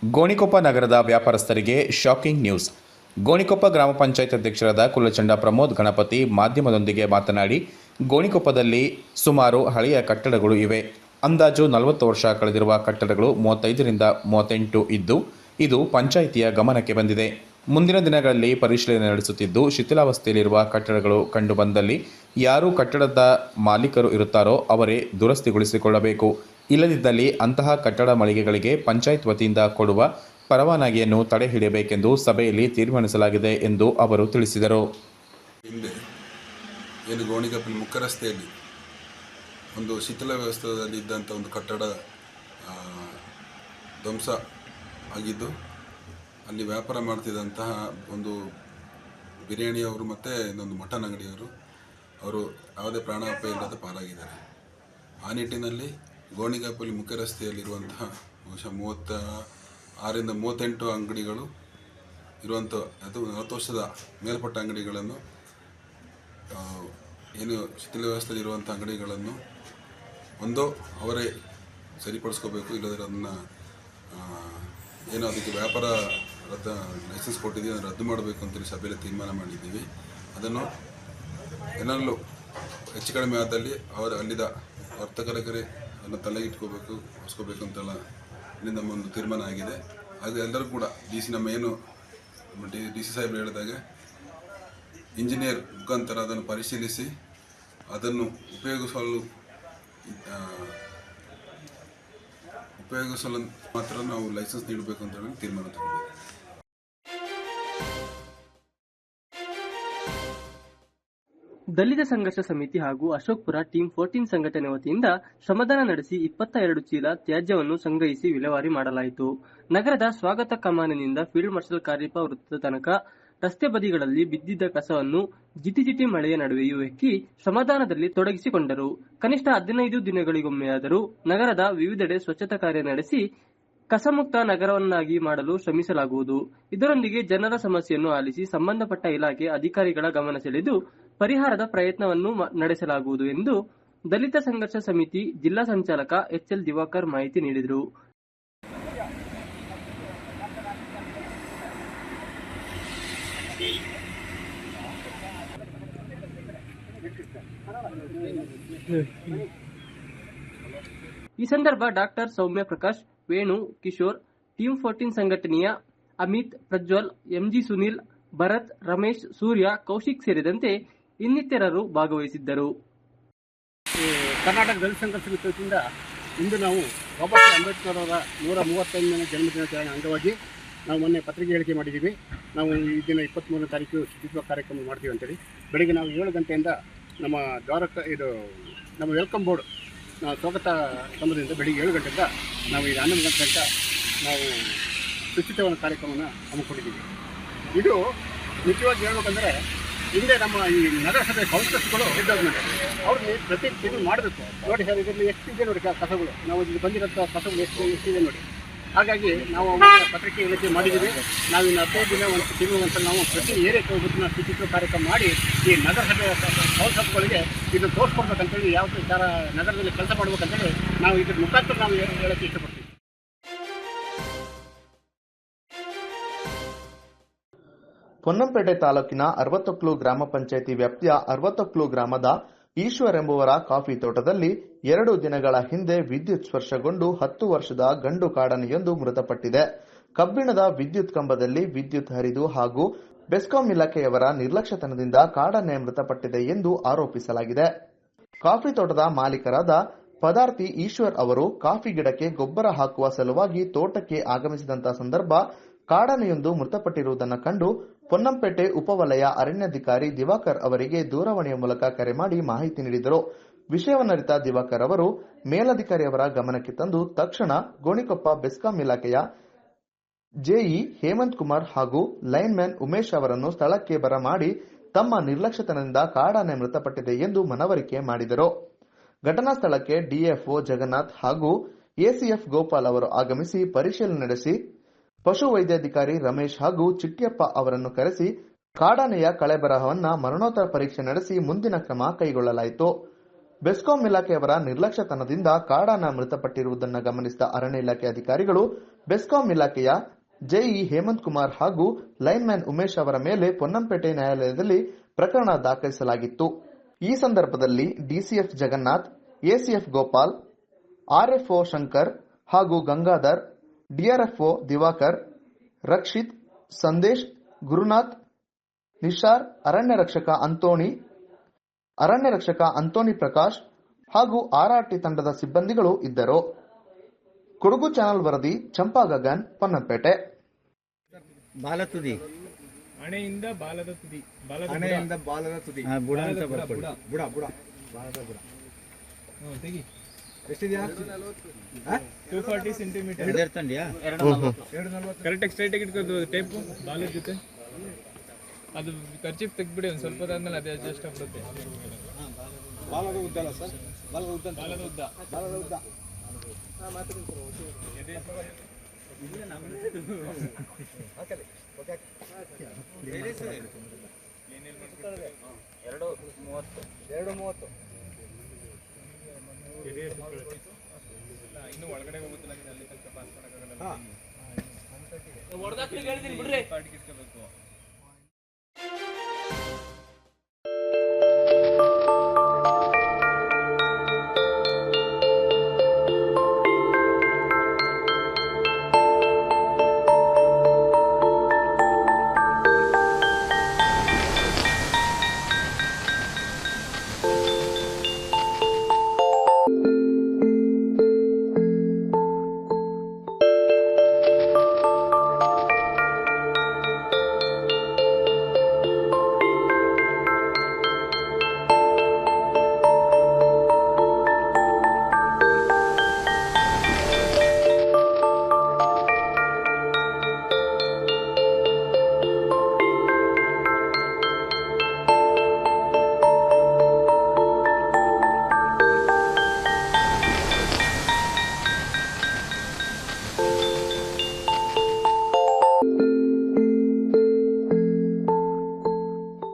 Gonikoppa ನಗರದ ವ್ಯಾಪಾರಸ್ಥರಿಗೆ shocking news. Gonikoppa ಗ್ರಾಮ ಪಂಚಾಯತ್ ಅಧ್ಯಕ್ಷರಾದ ಕುಲಚಂಡ ಪ್ರಮೋದ್ ಗಣಪತಿ ಮಾಧ್ಯಮದೊಂದಿಗೆ ಮಾತನಾಡಿ, ಗೋಣಿಕೊಪ್ಪದಲ್ಲಿ ಸುಮಾರು ಹಳೆಯ ಕಟ್ಟಡಗಳು ಇವೆ. ಅಂದಾಜು 40 ವರ್ಷ ಕಳೆದಿರುವ ಕಟ್ಟಡಗಳು 35ರಿಂದ 38 ಇದ್ದು, ಇದು ಪಂಚಾಯಿತಿಯ ಗಮನಕ್ಕೆ ಬಂದಿದೆ. ಮುಂದಿನ ದಿನಗಳಲ್ಲಿ ಪರಿಶೀಲನೆ ನಡೆಸುತ್ತಿದ್ದು, ಶಿಥಿಲಾವಸ್ಥೆಯಲ್ಲಿರುವ ಕಟ್ಟಡಗಳು ಕಂಡುಬಂದಲ್ಲಿ ಯಾರು ಕಟ್ಟಡದ ಮಾಲೀಕರು ಇರುತ್ತಾರೋ ಅವರೇ ದುರಸ್ತಿಗೊಳಿಸಿಕೊಳ್ಳಬೇಕು. ಇಲ್ಲದಿದ್ದಲ್ಲಿ ಅಂತಹ ಕಟ್ಟಡ ಮಳಿಗೆಗಳಿಗೆ ಪಂಚಾಯತ್ ವತಿಯಿಂದ ಕೊಡುವ ಪರವಾನಗಿಯನ್ನು ತಡೆ ಹಿಡಿಯಬೇಕೆಂದು ಸಭೆಯಲ್ಲಿ ತೀರ್ಮಾನಿಸಲಾಗಿದೆ ಎಂದು ಅವರು ತಿಳಿಸಿದರು. ಹಿಂದೆ ಏನು ಗೋಣಿಕೊಪ್ಪಲ್ ಮುಖ್ಯ ರಸ್ತೆಯಲ್ಲಿ ಒಂದು ಶಿಥಿಲ ವ್ಯವಸ್ಥೆಯಲ್ಲಿ ಇದ್ದಂಥ ಒಂದು ಕಟ್ಟಡ ಧ್ವಂಸ ಆಗಿದ್ದು, ಅಲ್ಲಿ ವ್ಯಾಪಾರ ಮಾಡ್ತಿದ್ದಂತಹ ಒಂದು ಬಿರಿಯಾನಿಯವರು ಮತ್ತು ಇನ್ನೊಂದು ಮಟನ್ ಅಂಗಡಿಯವರು ಅವರು ಯಾವುದೇ ಪ್ರಾಣಾಪಾಯ ಇಲ್ಲದೆ ಪಾರಾಗಿದ್ದಾರೆ. ಆ ನಿಟ್ಟಿನಲ್ಲಿ ಗೋಣಿಕೊಪ್ಪಲ್ ಮುಖ್ಯ ರಸ್ತೆಯಲ್ಲಿರುವಂತಹ ಬಹುಶಃ 36ರಿಂದ 38 ಅಂಗಡಿಗಳು ಇರುವಂಥ, ಅದು 40 ವರ್ಷದ ಮೇಲ್ಪಟ್ಟ ಅಂಗಡಿಗಳನ್ನು, ಏನು ಶಿಥಿಲ ವ್ಯವಸ್ಥೆಯಲ್ಲಿರುವಂಥ ಅಂಗಡಿಗಳನ್ನು ಒಂದು ಅವರೇ ಸರಿಪಡಿಸ್ಕೋಬೇಕು, ಇಲ್ಲದ್ರೆ ಅದನ್ನು ಏನು ಅದಕ್ಕೆ ವ್ಯಾಪಾರ ಲೈಸೆನ್ಸ್ ಕೊಟ್ಟಿದ್ದೀವಿ ಅದನ್ನು ರದ್ದು ಮಾಡಬೇಕು ಅಂತೇಳಿ ಸಭೆಯಲ್ಲಿ ತೀರ್ಮಾನ ಮಾಡಿದ್ದೀವಿ. ಅದನ್ನು ಏನಾದರೂ ಹೆಚ್ಚು ಕಡಿಮೆ ಆದಲ್ಲಿ ಅಲ್ಲಿದ್ದ ವರ್ತಕರಿಗೆ ಅದನ್ನು ತಲೆಗಿಟ್ಕೋಬೇಕು, ಹೊಸ್ಕೋಬೇಕು ಅಂತೆಲ್ಲ ಇಲ್ಲಿ ನಮ್ಮ ಒಂದು ತೀರ್ಮಾನ ಆಗಿದೆ. ಹಾಗೆ ಎಲ್ಲರೂ ಕೂಡ ನಮ್ಮ ಏನು ಡಿ ಸಿ ಸಾಹೇಬರು ಹೇಳಿದಾಗ ಇಂಜಿನಿಯರ್ ಮುಖಾಂತರ ಅದನ್ನು ಪರಿಶೀಲಿಸಿ ಅದನ್ನು ಉಪಯೋಗಿಸಲು ಮಾತ್ರ ನಾವು ಲೈಸೆನ್ಸ್ ನೀಡಬೇಕು ಅಂತ ಹೇಳಿ ತೀರ್ಮಾನ ತಗೊಂಡಿದ್ದೀವಿ. ದಲಿತ ಸಂಘರ್ಷ ಸಮಿತಿ ಹಾಗೂ ಅಶೋಕ್ಪುರ ಟೀಮ್ 14 ಸಂಘಟನೆ ವತಿಯಿಂದ ಶ್ರಮದಾನ ನಡೆಸಿ 22 ಚೀಲ ತ್ಯಾಜ್ಯವನ್ನು ಸಂಗ್ರಹಿಸಿ ವಿಲೇವಾರಿ ಮಾಡಲಾಯಿತು. ನಗರದ ಸ್ವಾಗತ ಕಮಾನಿನಿಂದ ಫೀಲ್ಡ್ ಮಾರ್ಷಲ್ ಕಾರ್ಯಪ್ಪ ವೃತ್ತದ ತನಕ ರಸ್ತೆ ಬದಿಗಳಲ್ಲಿ ಬಿದ್ದಿದ್ದ ಕಸವನ್ನು ಜಿಟಿ ಮಳೆಯ ನಡುವೆಯೂ ಎಕ್ಕಿ ಶ್ರಮದಾನದಲ್ಲಿ ತೊಡಗಿಸಿಕೊಂಡರು. ಕನಿಷ್ಠ 15 ದಿನಗಳಿಗೊಮ್ಮೆಯಾದರೂ ನಗರದ ವಿವಿಧೆಡೆ ಸ್ವಚ್ಛತಾ ಕಾರ್ಯ ನಡೆಸಿ ಕಸಮುಕ್ತ ನಗರವನ್ನಾಗಿ ಮಾಡಲು ಶ್ರಮಿಸಲಾಗುವುದು. ಇದರೊಂದಿಗೆ ಜನರ ಸಮಸ್ಯೆಯನ್ನು ಆಲಿಸಿ ಸಂಬಂಧಪಟ್ಟ ಇಲಾಖೆ ಅಧಿಕಾರಿಗಳ ಗಮನ ಸೆಳೆದು ಪರಿಹಾರದ ಪ್ರಯತ್ನವನ್ನು ನಡೆಸಲಾಗುವುದು ಎಂದು ದಲಿತ ಸಂಘರ್ಷ ಸಮಿತಿ ಜಿಲ್ಲಾ ಸಂಚಾಲಕ ಎಚ್ಎಲ್ ದಿವಾಕರ್ ಮಾಹಿತಿ ನೀಡಿದರು. ಈ ಸಂದರ್ಭ ಡಾಕ್ಟರ್ ಸೌಮ್ಯ ಪ್ರಕಾಶ್, ವೇಣು, ಕಿಶೋರ್, ಟೀಮ್ 14 ಸಂಘಟನೆಯ ಅಮಿತ್, ಪ್ರಜ್ವಲ್, ಎಂಜಿ ಸುನಿಲ್, ಭರತ್, ರಮೇಶ್, ಸೂರ್ಯ, ಕೌಶಿಕ್ ಸೇರಿದಂತೆ ಇನ್ನಿತರರು ಭಾಗವಹಿಸಿದ್ದರು. ಕರ್ನಾಟಕ ದಲಿತ ಸಂಘರ್ಷ ಸಮಿತಿಯಿಂದ ಇಂದು ನಾವು ಬಾಬಾ ಸಾಹೇಬ್ ಅಂಬೇಡ್ಕರ್ ಅವರ 135ನೇ ಜನ್ಮದಿನಾಚರಣೆ ಅಂಗವಾಗಿ ನಾವು ಮೊನ್ನೆ ಪತ್ರಿಕೆ ಹೇಳಿಕೆ ಮಾಡಿದ್ದೀವಿ. ನಾವು ಈ ದಿನ 23ನೇ ತಾರೀಕು ಶುಚಿತ್ವ ಕಾರ್ಯಕ್ರಮ ಮಾಡ್ತೀವಿ ಅಂತೇಳಿ ಬೆಳಗ್ಗೆ ನಾವು 7 ಗಂಟೆಯಿಂದ ನಮ್ಮ ನಮ್ಮ ವೆಲ್ಕಮ್ ಬೋರ್ಡ್ ಸ್ವಾಗತ ಸಂಬಂಧದಿಂದ ಬೆಳಿಗ್ಗೆ 7 ಗಂಟೆಯಿಂದ ನಾವು ಈಗ 11 ಗಂಟೆ ತನಕ ನಾವು ಶುಚಿತ್ವದ ಕಾರ್ಯಕ್ರಮವನ್ನು ಹಮ್ಮಿಕೊಂಡಿದ್ದೀವಿ. ಇದು ನಿಜವಾಗಿ ಹೇಳ್ಬೇಕಂದ್ರೆ ಹಿಂದೆ ನಮ್ಮ ಈ ನಗರಸಭೆ ಕೌನ್ಸಿಲರ್ಸ್ಗಳು ಇದ್ದವ್ರು ಅವ್ರಿಗೆ ಪ್ರತಿ ತಿಂಗಳು ಮಾಡಬೇಕು. ನೋಡಿ ಸರ್, ಇದರಲ್ಲಿ ಎಷ್ಟಿದೆ ನೋಡಿ ಕಸಗಳು, ನಾವು ಇಲ್ಲಿ ಬಂದಿರೋಂಥ ಕಸಗಳು ಎಷ್ಟಿದೆ ನೋಡಿ. ಹಾಗಾಗಿ ನಾವು ಪತ್ರಿಕೆ ಹೇಳಿಕೆ ಮಾಡಿದ್ದೀವಿ. ನಾವು ಇನ್ನು 15 ದಿನ ಒಂದು ತಿಂಗಳು ಅಂತ ನಾವು ಪ್ರತಿ ಏರಿಯಾಕ್ಕೆ ಹೋಗ್ಬಿಟ್ಟು ನಾವು ಶುಚಿತ್ವ ಕಾರ್ಯಕ್ರಮ ಮಾಡಿ ಈ ನಗರಸಭೆ ಕೌನ್ಸಿಲರ್ಸ್ಗಳಿಗೆ ಇದನ್ನು ತೋರಿಸ್ಕೊಡ್ಬೇಕಂತೇಳಿ ಯಾವ ಥರ ನಗರದಲ್ಲಿ ಕೆಲಸ ಮಾಡ್ಬೇಕಂತೇಳಿ ನಾವು ಇದ್ರ ಮುಖಾಂತರ ನಾವು ಹೇಳೋಕ್ಕೆ ಇಷ್ಟಪಡ್ತೀವಿ. ಪೊನ್ನಂಪೇಟೆ ತಾಲೂಕಿನ ಅರವತ್ತೊಕ್ಲು ಗ್ರಾಮ ಪಂಚಾಯಿತಿ ವ್ಯಾಪ್ತಿಯ ಅರವತ್ತೊಕ್ಲು ಗ್ರಾಮದ ಈಶ್ವರ್ ಎಂಬುವರ ಕಾಫಿ ತೋಟದಲ್ಲಿ 2 ದಿನಗಳ ಹಿಂದೆ ವಿದ್ಯುತ್ ಸ್ಪರ್ಶಗೊಂಡು 10 ವರ್ಷದ ಗಂಡು ಕಾಡಾನೆಯೊಂದು ಮೃತಪಟ್ಟಿದೆ. ಕಬ್ಬಿಣದ ವಿದ್ಯುತ್ ಕಂಬದಲ್ಲಿ ವಿದ್ಯುತ್ ಹರಿದು ಹಾಗೂ ಬೆಸ್ಕಾಂ ಇಲಾಖೆಯವರ ನಿರ್ಲಕ್ಷ್ಯತನದಿಂದ ಕಾಡಾನೆ ಮೃತಪಟ್ಟಿದೆ ಎಂದು ಆರೋಪಿಸಲಾಗಿದೆ. ಕಾಫಿ ತೋಟದ ಮಾಲೀಕರಾದ ಪದಾರ್ಥಿ ಈಶ್ವರ್ ಅವರು ಕಾಫಿ ಗಿಡಕ್ಕೆ ಗೊಬ್ಬರ ಹಾಕುವ ಸಲುವಾಗಿ ತೋಟಕ್ಕೆ ಆಗಮಿಸಿದಂತ ಸಂದರ್ಭ ಕಾಡಾನೆಯೊಂದು ಮೃತಪಟ್ಟಿರುವುದನ್ನು ಕಂಡು ಪೊನ್ನಂಪೇಟೆ ಉಪವಲಯ ಅರಣ್ಯಾಧಿಕಾರಿ ದಿವಾಕರ್ ಅವರಿಗೆ ದೂರವಾಣಿಯ ಮೂಲಕ ಕರೆ ಮಾಡಿ ಮಾಹಿತಿ ನೀಡಿದರು. ವಿಷಯವನ್ನರಿತ ದಿವಾಕರ್ ಅವರು ಮೇಲಧಿಕಾರಿಯವರ ಗಮನಕ್ಕೆ ತಂದು ತಕ್ಷಣ ಗೋಣಿಕೊಪ್ಪ ಬೆಸ್ಕಾಂ ಇಲಾಖೆಯ ಜೆಇ ಹೇಮಂತ್ ಕುಮಾರ್ ಹಾಗೂ ಲೈನ್ಮ್ಯಾನ್ ಉಮೇಶ್ ಅವರನ್ನು ಸ್ಥಳಕ್ಕೆ ಬರಮಾಡಿ ತಮ್ಮ ನಿರ್ಲಕ್ಷ್ಯತನದಿಂದ ಕಾಡಾನೆ ಮೃತಪಟ್ಟಿದೆ ಎಂದು ಮನವರಿಕೆ ಮಾಡಿದರು. ಘಟನಾ ಸ್ಥಳಕ್ಕೆ ಡಿಎಫ್ಒ ಜಗನ್ನಾಥ್ ಹಾಗೂ ಎಸಿಎಫ್ ಗೋಪಾಲ್ ಅವರು ಆಗಮಿಸಿ ಪರಿಶೀಲನೆ ನಡೆಸಿ ಪಶು ವೈದ್ಯಾಧಿಕಾರಿ ರಮೇಶ್ ಹಾಗೂ ಚಿಟ್ಟಿಯಪ್ಪ ಅವರನ್ನು ಕರೆಸಿ ಕಾಡಾನೆಯ ಕಳೆಬರಹವನ್ನ ಮರಣೋತ್ತರ ಪರೀಕ್ಷೆ ನಡೆಸಿ ಮುಂದಿನ ಕ್ರಮ ಕೈಗೊಳ್ಳಲಾಯಿತು. ಬೆಸ್ಕಾಂ ಇಲಾಖೆಯವರ ನಿರ್ಲಕ್ಷ್ಯತನದಿಂದ ಕಾಡಾನೆ ಮೃತಪಟ್ಟಿರುವುದನ್ನು ಗಮನಿಸಿದ ಅರಣ್ಯ ಇಲಾಖೆ ಅಧಿಕಾರಿಗಳು ಬೆಸ್ಕಾಂ ಇಲಾಖೆಯ ಜೆಇ ಹೇಮಂತ್ ಕುಮಾರ್ ಹಾಗೂ ಲೈನ್ಮ್ಯಾನ್ ಉಮೇಶ್ ಅವರ ಮೇಲೆ ಪೊನ್ನಂಪೇಟೆ ನ್ಯಾಯಾಲಯದಲ್ಲಿ ಪ್ರಕರಣ ದಾಖಲಿಸಲಾಗಿತ್ತು. ಈ ಸಂದರ್ಭದಲ್ಲಿ DCF Jagannath, ACF Gopal, RFO Shankar ಹಾಗೂ ಗಂಗಾಧರ್, ಡಿಆರ್ಎಫ್ಒ ದಿವಾಕರ್, ರಕ್ಷಿತ್, ಸಂದೇಶ್, ಗುರುನಾಥ್, ನಿಶಾರ್, ಅರಣ್ಯ ರಕ್ಷಕ ಅಂತೋಣಿ ಪ್ರಕಾಶ್ ಹಾಗೂ ಆರ್ಆರ್ಟಿ ತಂಡದ ಸಿಬ್ಬಂದಿಗಳು ಇದ್ದರು. ಕೊಡಗು ಚಾನೆಲ್ ವರದಿ ಚಂಪಾ ಗಗನ್, ಪೊನ್ನಂಪೇಟೆ. ಬಾಲತುದಿ ಹಣೆಯಿಂದ ಬಾಲದ ತುದಿ, ಹಣೆಯಿಂದ ಬಾಲದ ತುದಿ, ಬುಡ ಅಂತ ಬರ್ಕೊಳ್ಳಿ. ಬುಡ ಬಾಲದ ಬುಡ ತೆಗಿ. ಎಷ್ಟಿದೆಯಾ? 240 ಸೆಂಟಿಮೀಟರ್. ಕರೆಕ್ಟಾಗಿ ಸ್ಟ್ರೈಟಾಗಿ ಇಟ್ಕೊಂಡು ಟೇಪು ಬಾಲದ ಜೊತೆ ಅದು ಖರ್ಚಿಪ್ ತೆಗ್ಬಿಡಿ. ಒಂದು ಸ್ವಲ್ಪ ಆದ್ಮೇಲೆ ಅದೇ ಅಡ್ಜಸ್ಟ್ ಆಗ್ಬಿಡುತ್ತೆ. ಬಾಲದ ಉದ್ದ ಅಲ್ಲ ಸರ್, ಬಾಲದ ಉದ್ದ ಇನ್ನು ಒಳಗಡೆ ಹೋಗುತ್ತಿಲ್ಲ.